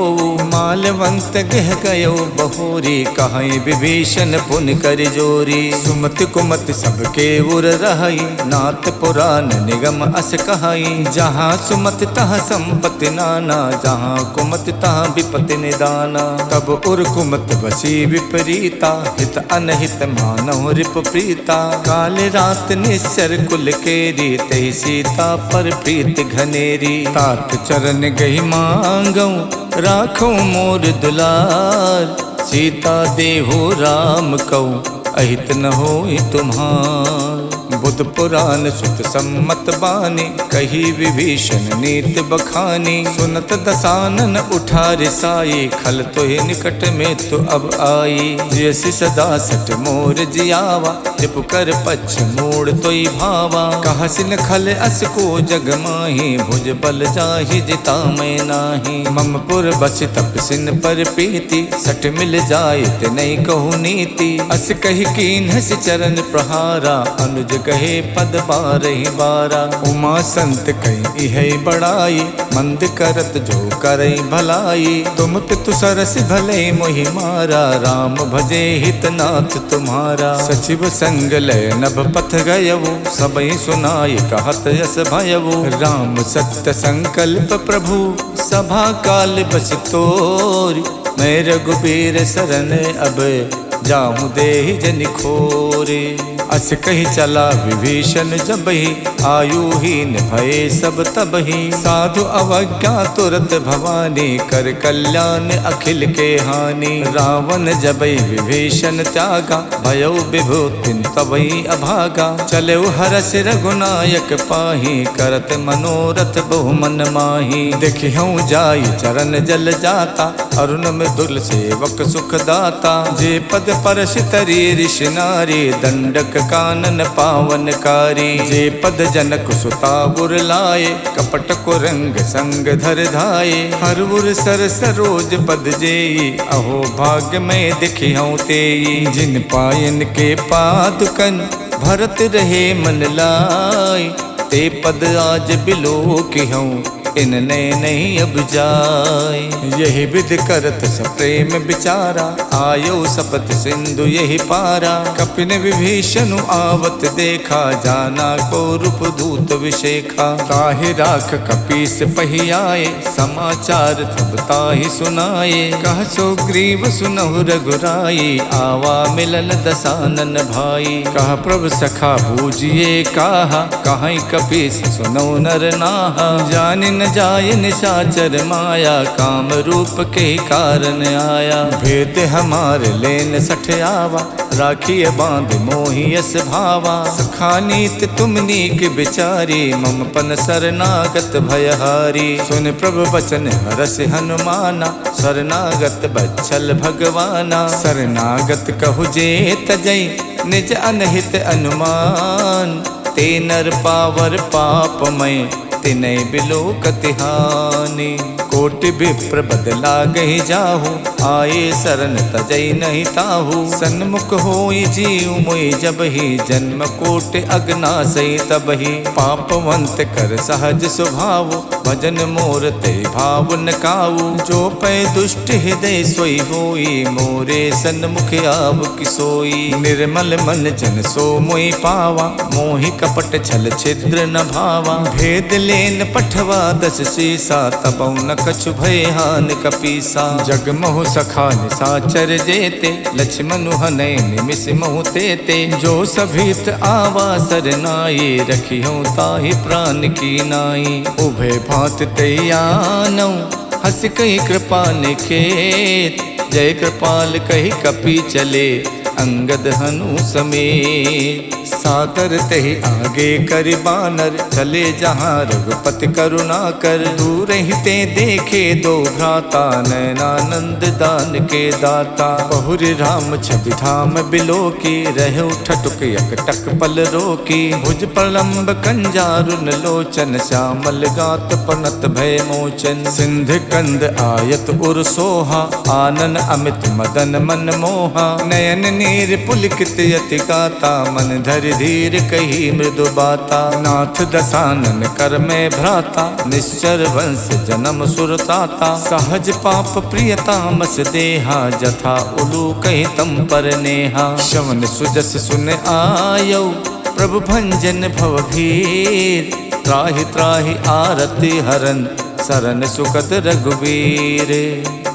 मालवंत गह गयो बहोरी, कहीं विभीषण पुन कर जोरी। सुमति कुमति सबके उर रहई, नाथ पुराण निगम अस कहई। जहाँ सुमति तह संपत्ति नाना, जहाँ कुमति तह विपत्ति निदाना। तब उर कुमत बसी विपरीता, हित अनहित मानव रिप प्रीता। काल रात निश्चर कुल केरी, तहि सीता पर प्रीत घनेरी। तात चरण गही मांगऊ, राखो मोर दुलार। सीता देहु राम कऊ, अहित न होई तुम्हार। बुध पुराण सुत सम्मत बानी, कही विभीषण नीत बखानी। सुनत दसानन उठार साई, खल तोहि निकट में तो अब आई। जैसी सदा सट मोर जियावा, रिप कर पछ मोड़ तोई भावा। कहसिन खल अस को जग माही, भुज बल जाहि जिता मैं नाही। मम पुर बच तपसिन पर प्रीति, सट मिल जाए ते नहीं कहु नीति। अस कही कीन हस चरण प्रहारा, अनुज कहे पद बारहि बारा। उमा संत कही है बड़ाई, मंद करत जो करई भलाई। तुम पितु सरस भले मोहि मारा, राम भजे हित नाथ तुम्हारा। सचिव संग लय नभ पथ गयवु, सबई सुनाई कहत यस भयवु। राम सत्य संकल्प प्रभु, सभा काल बस तोरी। मैं रघुबीर शरण अब, जाहु देहि जनि खोरे। अस कही चला विभीषण जबहि, आयुहीन भये सब तबहि। साधु अवज्ञा तुरत भवानी, कर कल्याण अखिल के हानि। रावण जबहि विभीषण त्यागा, भयो विभूतिन तबहि अभागा। चलेउ हरष रघुनायक पाहि, करत मनोरथ बहु मन माही। देखिहु जाई चरण जल जाता, अरुण मृदुल सेवक सुख दाता। जे पद परश तरी ऋषि नारी, दंडक कानन पावनकारी। जे पद जनक सुता गुर लाए, कपट को रंग संग धर धाये। हरउर सर सरोज पद जेई, अहो भाग्य में दिखिहु तेई। जिन पायन के पादुकन, भरत रहे मन लाई। ते पद आज बिलो किहूँ, इनने नहीं अब जाए। यही विध करत सप्रेम बिचारा, आयो सपत सिंधु यही पारा। कपिन विभीषण आवत देखा, जाना को रूप दूत विशेखा। ताहि राख कपीस पही आए, समाचार तब ताहि सुनाए। कह सो ग्रीव सुनहु रघुराई, आवा मिलन दसानन भाई। कह प्रभु सखा बूझिए काहा, कहीं कपीस सुनो नर नाहा। जानि न जाय निशाचर माया, काम रूप के कारण आया। भेद हमार लेन सठ आवा, राखिए बांध मोहियस भावा। सखा नीत तुम नीक बिचारी, मम पन शरणागत भयहारी। सुन प्रभु बचन हरस हनुमाना, शरणागत बच्छल भगवाना। शरणागत कहु जे तजई, निज अनहित अनुमान। ते नर पावर पापमय, तिनै बिलो कतिहानि। कोटि विप्र बदला गहि जाहु, आए शरण तजई नहीं ताहु। सन्मुख होई जीव मोहि जबहि, जन्म कोटि अगनासई तबहि। पापवंत कर सहज स्वभाव, भजन मोर ते भाव न काऊ। जो पै दुष्ट हृदय सोई होई, मोरे सन्मुख आव किसोई। निर्मल मन जन सो मोहि पावा, मोहि कपट छल छिद्र न भावा। भेद लेन पठवा दस सीसा, तबौ न कछु भय हान कपीसा। जग मोह सखा निसाचर जेते, लक्ष्मण हनय निमिष मोह तेते। जो सभीत आवा सरनाई, रखिहु ताहि प्राण की नाई। उभय भांत तैयानौ, हस कही कृपा निखेत। जय कृपाल कही कपी चले, अंगद हनु समेत। सादर तहि आगे करि बानर, चले जहाँ रघुपति करुणा कर। दूर ही ते देखे दो भ्राता, नैनानंद दान के दाता। बहुरि राम छवि धाम बिलो की, रहु ठटुक यकटक पल रोकी। भुज प्रलंब कंजारुन लोचन, श्यामल गात पनत भय मोचन। सिंध कंद आयत उर सोहा, आनन अमित मदन मन मोहा। नयन नीर पुलकित यति गाता, मन धरि धीर कही मृदु बाता। नाथ दसानन कर में भ्राता, निश्चर वंश जन्म सुरताता। सहज पाप प्रिय तामस देहा, जथा उलू कही तम पर नेहा। श्रवण सुजस सुन आयो, प्रभु भंजन भव भीर। त्राहि त्राहि आरति हरन, सरन सुखद रघुवीर।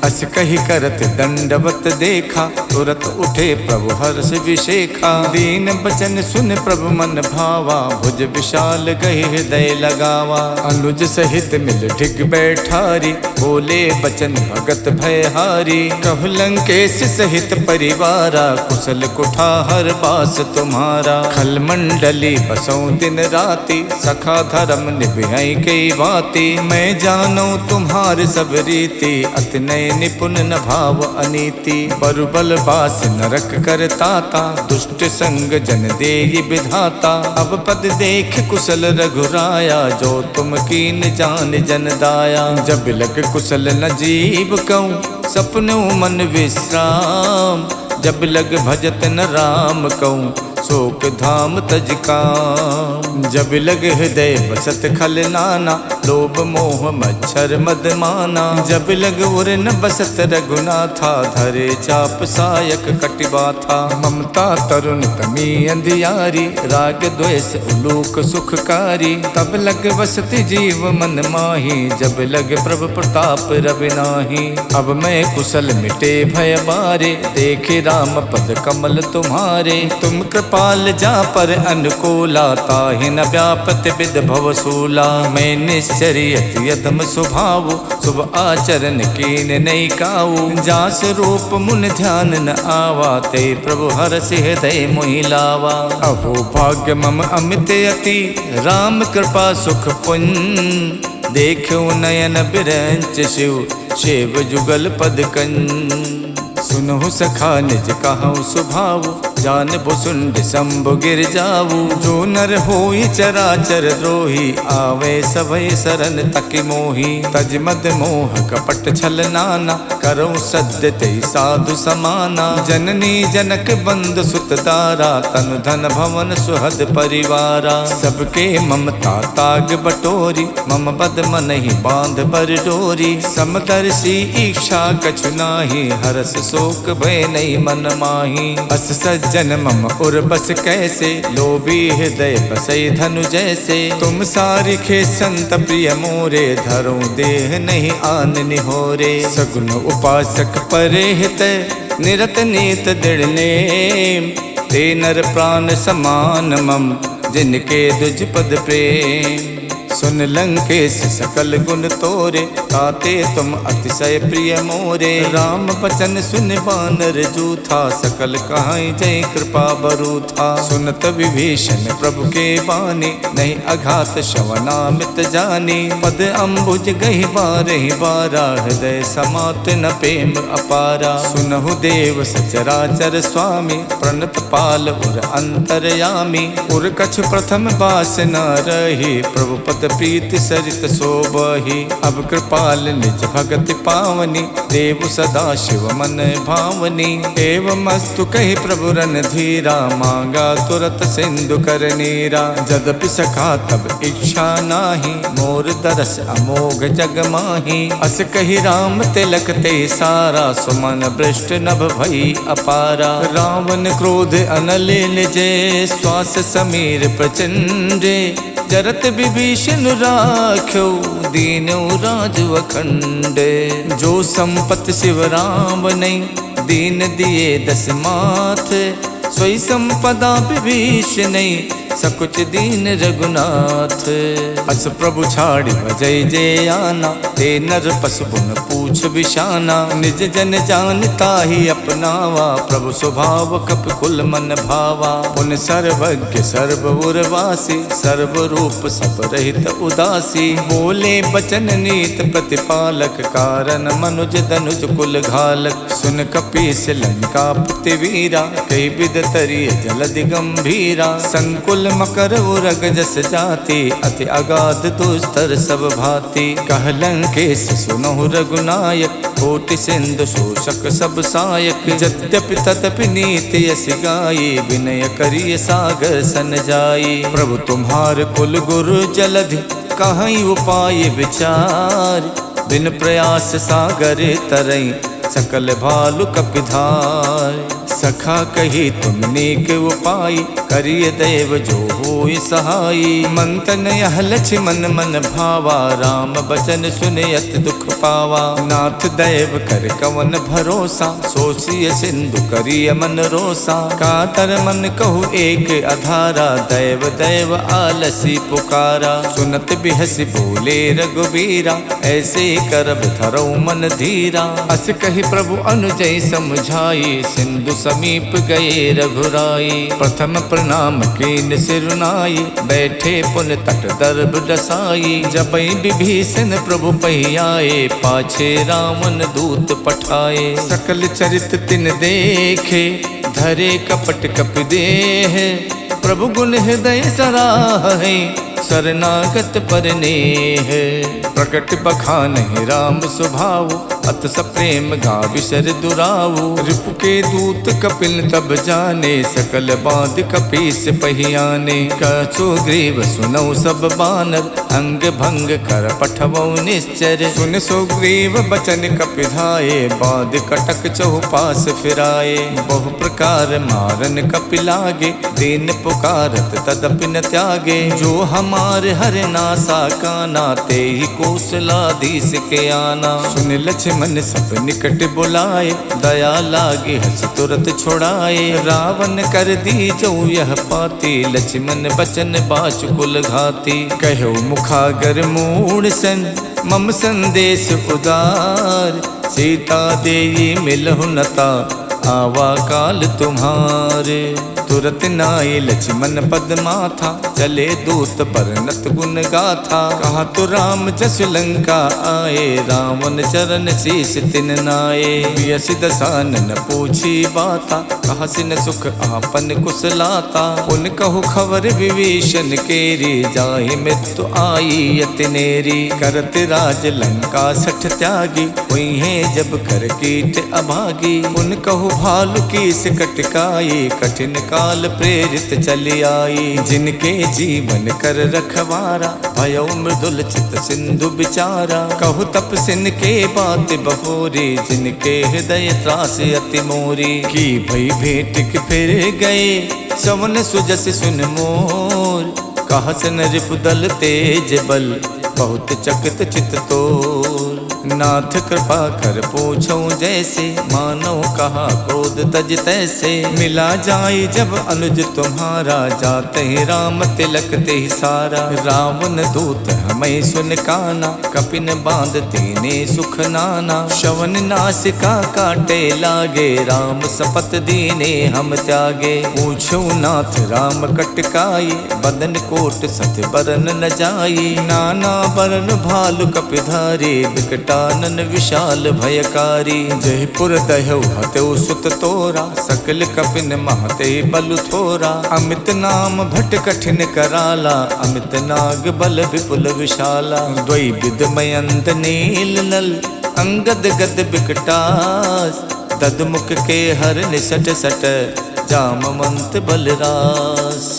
अस कही करत दंडवत देखा, तुरत उठे प्रभु हर्ष विशेखा। दीन बचन सुन प्रभु मन भावा, भुज विशाल गही हृदय लगावा। अनुज सहित मिल ढिग बैठारी, बोले बचन भगत भयहारी। कहु लंकेश सहित परिवारा, कुशल कुठार बास तुम्हारा। खल मंडली बसों दिन राति, सखा धर्म निभई कई बाती। मैं जानो तुम्हार सब रीति, अति नय निपुण न भाव अनीति। बरुबल बास नरक करताता, दुष्ट संग जन देहि विधाता। अब पद देख कुशल रघुराया, जो तुम कीन जान जन दाया। जब लग कुशल न जीव कहूँ, सपनों मन विश्राम। जब लग भजत न राम कहूँ, शोक धाम तज काम। जब लग हृदय बसत खल नाना, लोभ मोह मच्छर मद माना। जब लग उर न बसत रघुनाथा, धरे चाप सायक कटिबाथा। ममता तरुण तमी अंधियारी, राग द्वेष उलूक सुखकारी। तब लग बसति जीव मन माही, जब लग प्रभु प्रताप रवि नाही। अब मैं कुशल मिटे भय बारे, देखे राम पद कमल तुम्हारे। तुम कृपाल जा पर अनुकूला, ताहि न व्यापत विद भव सूला। मैं निश्चर्यत यदम स्वभाव, शुभ आचरण कीन नहीं काऊ। जास रूप मुन ध्यान न आवा, ते प्रभु हर्ष हृदय मोहि लावा। अहो भाग्य मम अमित अति, राम कृपा सुख पुण्य। देखो नयन बिरंच शिव, शिव जुगल पद कंज। सुनहु सखा निज कहूँ सुभाव, जान भुसुंड शंभु गिर जाऊ। जो नर होई चराचर द्रोही, आवे सभय सरन तकि मोही। तज मद मोह कपट छल नाना, करऊँ सद्य तेहि साधु समाना। जननी जनक बंद सुत दारा, तनु धन भवन सुहद परिवारा। सबके ममता ताग बटोरी, मम बद मन ही बांध बर डोरी। समदर्शी इच्छा कछु नाही, हरस शोक भय नहीं मन माही। अस सज्जन मम उर बस कैसे, लोभी हृदय बसई धनु जैसे। तुम सारिखे संत प्रिय मोरे, धरो देह नहीं आन निहोरे। सगुन उपासक परे हित, निरत नीत दृढ़ नेम। ते नर प्राण समान मम, जिनके दुज पद प्रेम। सुन लंकेश सकल गुण तोरे, ताते तुम अतिशय प्रिय मोरे। राम बचन सुन बानर जूथा, सकल कहाई जय कृपा बरूथा। सुनत विभीषण प्रभु के बानी, नहीं अघात श्रवणामित जानी। पद अम्बुज गहि बारहि बारा, हृदय समात न प्रेम अपारा। सुनहु देव सचराचर स्वामी, प्रणत पाल उर अंतरयामी। उर कछ प्रथम बास न रही, प्रभु पद प्रीति सरित शोभहि। अब कृपाल निज भगति पावनी, देव सदा शिव मन भावनी। एवं मस्तु कहि प्रभु रन धीरा, मांगा तुरत सिंधु कर नीरा। जदपि सखा तब इच्छा नाही, मोर दरस अमोघ जग माही। अस कहि राम तिलक ते सारा, सुमन भ्रष्ट नभ भई अपारा। रावण क्रोध अनल निजे, श्वास समीर प्रचंडे। जरत विभीषण राख्यो, दीनौ राजु अखंड। जो संपत शिव राम नहीं, दीन दिए दस माथ। सोई संपदा विभीषण नहीं, सकुच दीन रघुनाथ। अस प्रभु छाड़ी भजई जे आना, ते नर पशु पुन पूछ बिशाना। निज जन जानता ही अपनावा, प्रभु स्वभाव कप कुल मन भावा। पुन सर्वज्ञ सर्व उर्वासी, सर्व रूप सब रहित उदासी। बोले बचन नीत प्रतिपालक, कारण मनुज धनुज कुल घालक। सुन कपीस लंका पुति वीरा, कई विद तरिय जलधि गंभीरा। संकुल मकर उरग जस जाति, अति अगाध दुस्तर सब भांति। कह लंकेश सुनहु रघुनायक, कोटि सिंधु शोषक सब सायक। यद्यपि तदपि नीति यस गाई, विनय करिय सागर सन जाई। प्रभु तुम्हार कुल गुरु जलधि, कहीं उपाय विचार। बिन प्रयास सागर तरई, सकल भालु कपिधार। सखा कही तुम नेक उपाय, करिय देव जो होय सहाय। मंतन यह लक्ष्मण मन भावा, राम बचन सुनयत दुख पावा। नाथ दैव कर कवन भरोसा, सोचिय सिंधु करिय मन रोसा। कातर मन कहु एक अधारा, दैव दैव आलसी पुकारा। सुनत बिहसी बोले रघुबीरा, ऐसे करब धरऊ मन धीरा। अस कही प्रभु अनुजय समझाई, सिंधु समीप गए रघुराई। प्रथम प्रणाम कीन सिरुनाई, बैठे पुन तट दर्भ डसाई। जबई विभीषण प्रभु पहियाए, पाछे रावण दूत पठाए। सकल चरित तिन देखे, धरे कपट कपि देह। प्रभु गुण हृदय सराहे, शरणागत पर नेह। प्रकट बखानहि राम स्वभाव, अत सप्रेम गाविसर दुराऊ। रिपु के दूत कपिल तब जाने, सकल बाध कपीस पहियाने। कछु ग्रीव सुनौ सब बानर, अंग भंग कर पठवौ निश्चर। सुन सुग्रीव बचन कपिधाये, बाध कटक चहुपास फिराए। बहु प्रकार मारन कपिलागे, दीन पुकारत तदपि न त्यागे। जो हमार हर नासा काना, ते ही कौशलाधीश के आना। सुन लक्ष्मण सब निकट बुलाए, दया लागे हंस तुरत छुड़ाए। रावण कर दी जो यह पाती, लक्ष्मण बचन बाचुकुल घाती। कहो मुखागर मूढ़ सन, मम संदेश उदार। सीता देई मिलहु नता, आवा काल तुम्हारे। तुरत नाई लक्ष्मण पद माथा, चले दूत परनत गुण गाथा। कहा तो राम जस लंका आए, रावण चरण शीस तिन नाये। यस दसानन पूछी बाता, कहा सिन सुख आपन कुशलाता। उन कहु खबर विभीषण केरी, जाहि मृत्यु आई अति नेरी। करत राज लंका सठ त्यागी, हुई है जब कर कीट अभागी। उन कहु भालु की कटकाई, कठिन काल प्रेरित चली आई। जिनके जीवन कर रखवारा, भयो मृदुल चित सिंधु बिचारा। कहु तपसिन के बात बहोरी, जिनके हृदय त्रास अति मोरी। की भई भेंट के फिर गए, सवन सुजस सुन मोर। कहा सन रिपुदल तेज बल, बहुत चकित चित तोर। नाथ कृपा कर पूछऊं जैसे, मानो कहा क्रोध तज तैसे। मिला जाए जब अनुज तुम्हारा, जाते ही राम तिलक ते सारा। रावण दूत हमें सुन काना, कपिन बांध दीने सुख नाना। शवन नासिका काटे लागे, राम सपत दीने हम त्यागे। पूछो नाथ राम कटकाई, बदन कोट सत बरन न जाई। नाना बरन भालु कपिधारी, विकटानन विशाल भयकारी। जयपुर दह्यौ हतौ सुत तोरा, सकल कपिन महते बलु थोरा। अमित नाम भट कठिन कराला, अमित नाग बल विपुल विशाला। द्वै विद मयंत नील नल, अंगद गद बिकटास। ददमुख के हर निसट सट, जामवंत बलरास।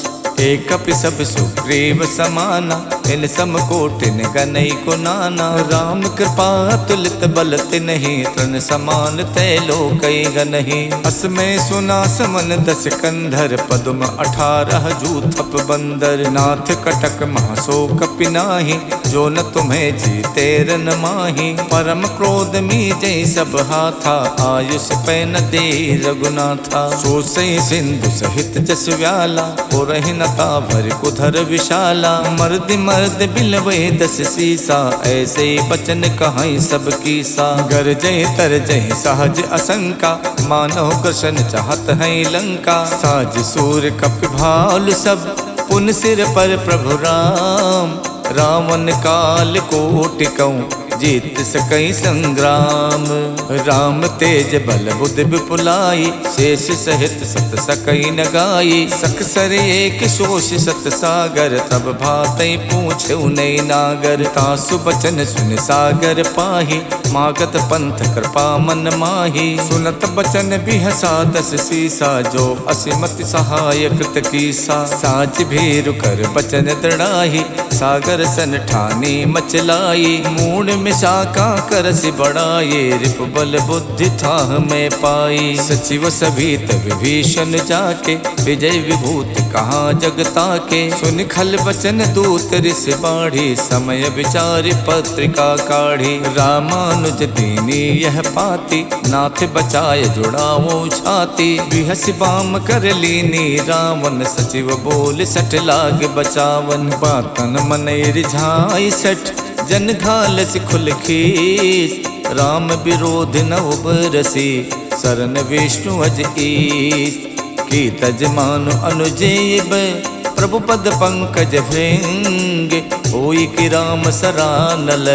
एक कपि सब सुग्रीव समाना, इन समकोटिन गनई को नाना। राम कृपा अतुलित बल तिन्हि, तृण समान तै लोकई गनहि। असमय सुना समन दस कंधर, पद्म 18 जूथप बंदर। नाथ कटक महासो कपि नाही, जो न तुम्हें जीते रन माही। परम क्रोध में जय सब हाथा, आयुष पैन दे रघुनाथा। सो सई सिंधु सहित जस व्याला, पुरहि न का भर कुधर विशाला। मर्द मर्द बिलवे 10 सीसा, ऐसे बचन कहाई सब कीसा। गरजे तरजय सहज असंका, मानव कृष्ण चाहत है लंका। साज सूर कप भाल सब, पुन सिर पर प्रभु राम। रावण काल कोटि कहूँ, जीत सकई संग्राम। राम तेज बल बुद्धि विपुलाई, शेष सहित सत सकई न गाई। सकसर एक शोष सत सागर, तब भातई पूछे नई नागर। तासु बचन सुन सागर पाही, मागत पंथ कृपा मन माही। सुनत बचन बिहसा 10 सीसा, जो असिमति सहाय कृत कीसा। साज भीरु कर बचन दृढ़ाही, सागर सन ठानी मचलाई। मूड शाखा करस बढ़ाए, रिप बल बुद्धि था में पाई। सचिव सभीत विभीषण जाके, विजय विभूति कहाँ जगता के। सुन खल बचन दूत ऋष बाढ़ी, समय विचार पत्रिका काढ़ी। रामानुज दीनी यह पाती, नाथ बचाए जुड़ाओ छाती। बिहस बाम कर लीनी रावण, सचिव बोल सठ लाग बचावन। बातन मन रिझाई सठ, जन घालस खुल खीस। राम विरोध न उबरसी, शरण विष्णु अज ईस। की तजमानु अनुजेब, प्रभु पद पंकज भृंग। होई कि राम सरानल,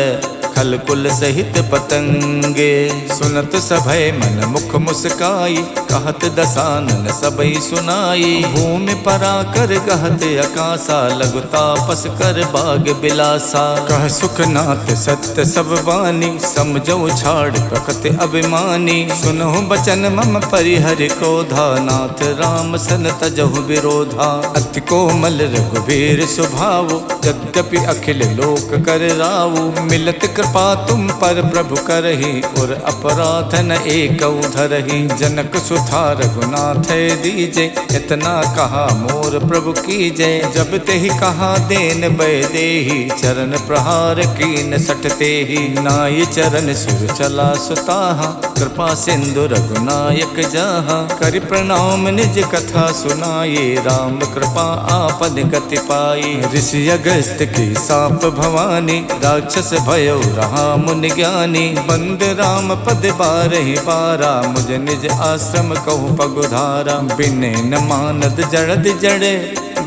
खल कुल सहित पतंगे। सुनत सभय मन मुख मुस्काई, कहत दसानन सबई सुनाई। भूमि परा कर गहत अकासा, लघु तापस कर बाग बिलासा। कह सुखनाथ सत्य सब बानी, समझो छाड़ प्रकृति अभिमानी। सुनहु बचन मम परिहर क्रोधा, नाथ राम सन तजहु विरोधा। अति कोमल रघुबीर स्वभाव, यद्यपि अखिल लोक कर राव। मिलत कृपा तुम पर प्रभु करही, और अपराध न एक धरही। जनक सुथा रघुनाथ दीजे, इतना कहा मोर प्रभु कीजे। जब ते ही कहा देन बै देही, चरण प्रहार कीन सटते ही। नाय चरण सुर चला सुताहा, कृपा सिंधु रघुनायक जहाँ। करि प्रणाम निज कथा सुनाये, राम कृपा आपन गति पाई। ऋषि अगस्त की साप भवानी, राक्षस भयो रहा मुनि ज्ञानी। बंद राम पद बारहि बारा, मुझ निज आश्रम कहूँ पगुधारा। बिने न मानद जड़द जड़े,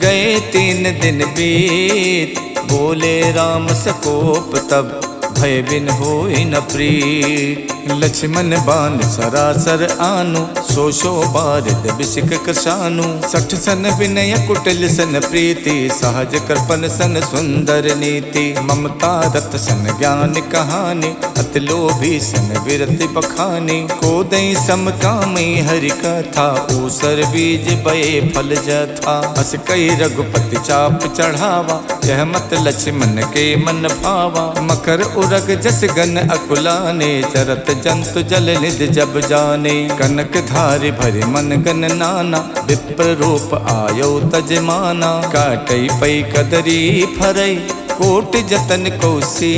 गए 3 दिन बीत। बोले राम सकोप तब, भय बिन होई न प्रीत। लक्ष्मण बान सरासर आनु, सो बारिद बिसिक कृशानु। 60 सन विनय कुटिल सन प्रीति, सहज कृपन सन सुंदर नीति। ममता रत सन ज्ञान कहानी, अति लोभी सन विरति बखानी। को दई समकामी हरि कथा, ऊसर बीज बये फल जथा। अस कई रघुपति चाप चढ़ावा, यह मत लक्ष्मण के मन भावा। मकर उरग जस गन अकुलाने, चरत जंतु जल निध जब जाने। कनक धारि भरि मन गन नाना, विप्र रूप आयो तजमाना। काटई पई कदरी फरई, कोट जतन कौसी।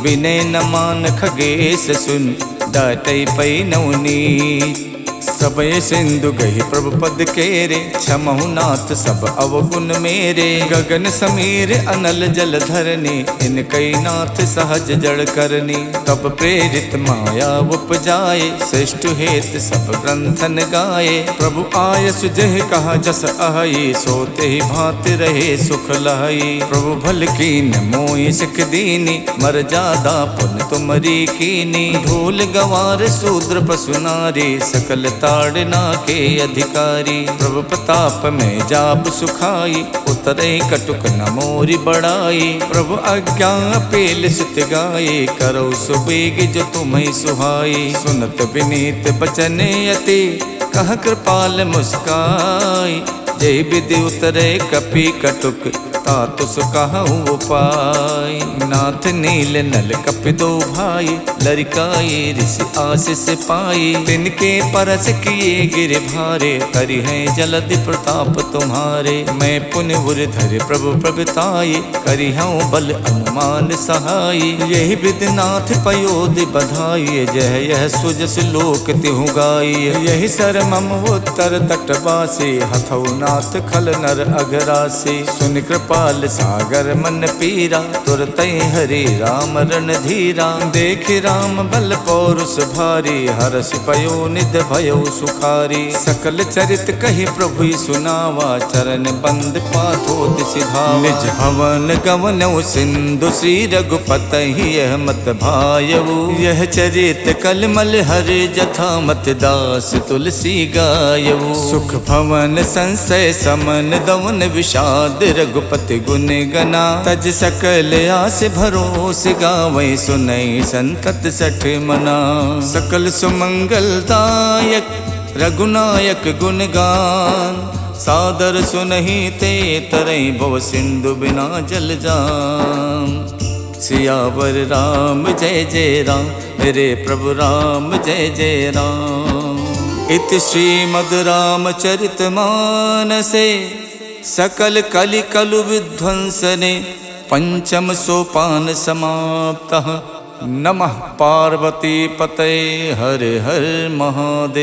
विनय न मान खगेश सुन, डाटई पई नवनीत। सबय सिंधु गही प्रभु पद केरे, क्षमहु नाथ सब अवगुण मेरे। गगन समीर अनल जल धरनी, इनकई नाथ सहज जड़ करनी। तब प्रेरित माया उपजाए, श्रेष्ठ हेत सब ग्रंथन गाए। प्रभु आय सुजह कहा जस अहई, सोते ही भांति रहे सुख लहई। प्रभु भल कीन मोहि सिख दीनी, मर जादा पुन तुमरी कीनी। ढोल गवार शूद्र पशु नारी, सकल ताड़ना के अधिकारी। प्रभु प्रताप में जाप सुखाई, उतरे कटुक न मोरी बढ़ाई। प्रभु आज्ञा पेल सुत गाये, करो सुबेग जो तुम्हें सुहाई। सुनत विनीत बचन अति, कह कृपाल मुस्काई। जय विधि उतरे कपि कटुक, तात सुकहु उपाय। नाथ नील नल कपितो भाई, लरिकाए ऋषि आशीष पाई। तिनके परस किए गिर भारे, करि है जलधि प्रताप तुम्हारे। मैं पुण्य धर प्रभु प्रभुताये, करि हूँ बल अनुमान सहाय। यही विधिनाथ पयोधि बधाई, जह यह सुजस लोक तिहु गाई। यही सर मम उत्तर तटवासी, हथौ नाथ खल नर अघरासी। सुन कृपाल सागर मन पीरा, तुरत हरि राम रणधीरा। देख राम बल पौरुष भारी, हरष पयो निध भयो सुखारी। सकल चरित कही प्रभु सुनावा, चरण बंद पाथोति सिधावा। निज भवन गवनौ सिंधु, श्री रघुपति यह मत भायऊ। यह चरित कलमल हरि, जथा मत दास तुलसी गायऊ। सुख भवन संशय समन, दवन विषाद रघुपति गुण गना। तज सकल आस भरोस, गावै सुनई संतत सठ मना। सकल सुमंगलदायक रघुनायक गुणगान, सादर सुनहि ते तरई भव सिंधु बिना जल जान। सियावर राम जय जय राम, मेरे प्रभु राम जय जय राम। इति श्रीमद् रामचरित मानसे, सकल कलि कलु विध्वंसने। पंचम सोपान समाप्तः, नमः पार्वती पतये हर हर महादेव।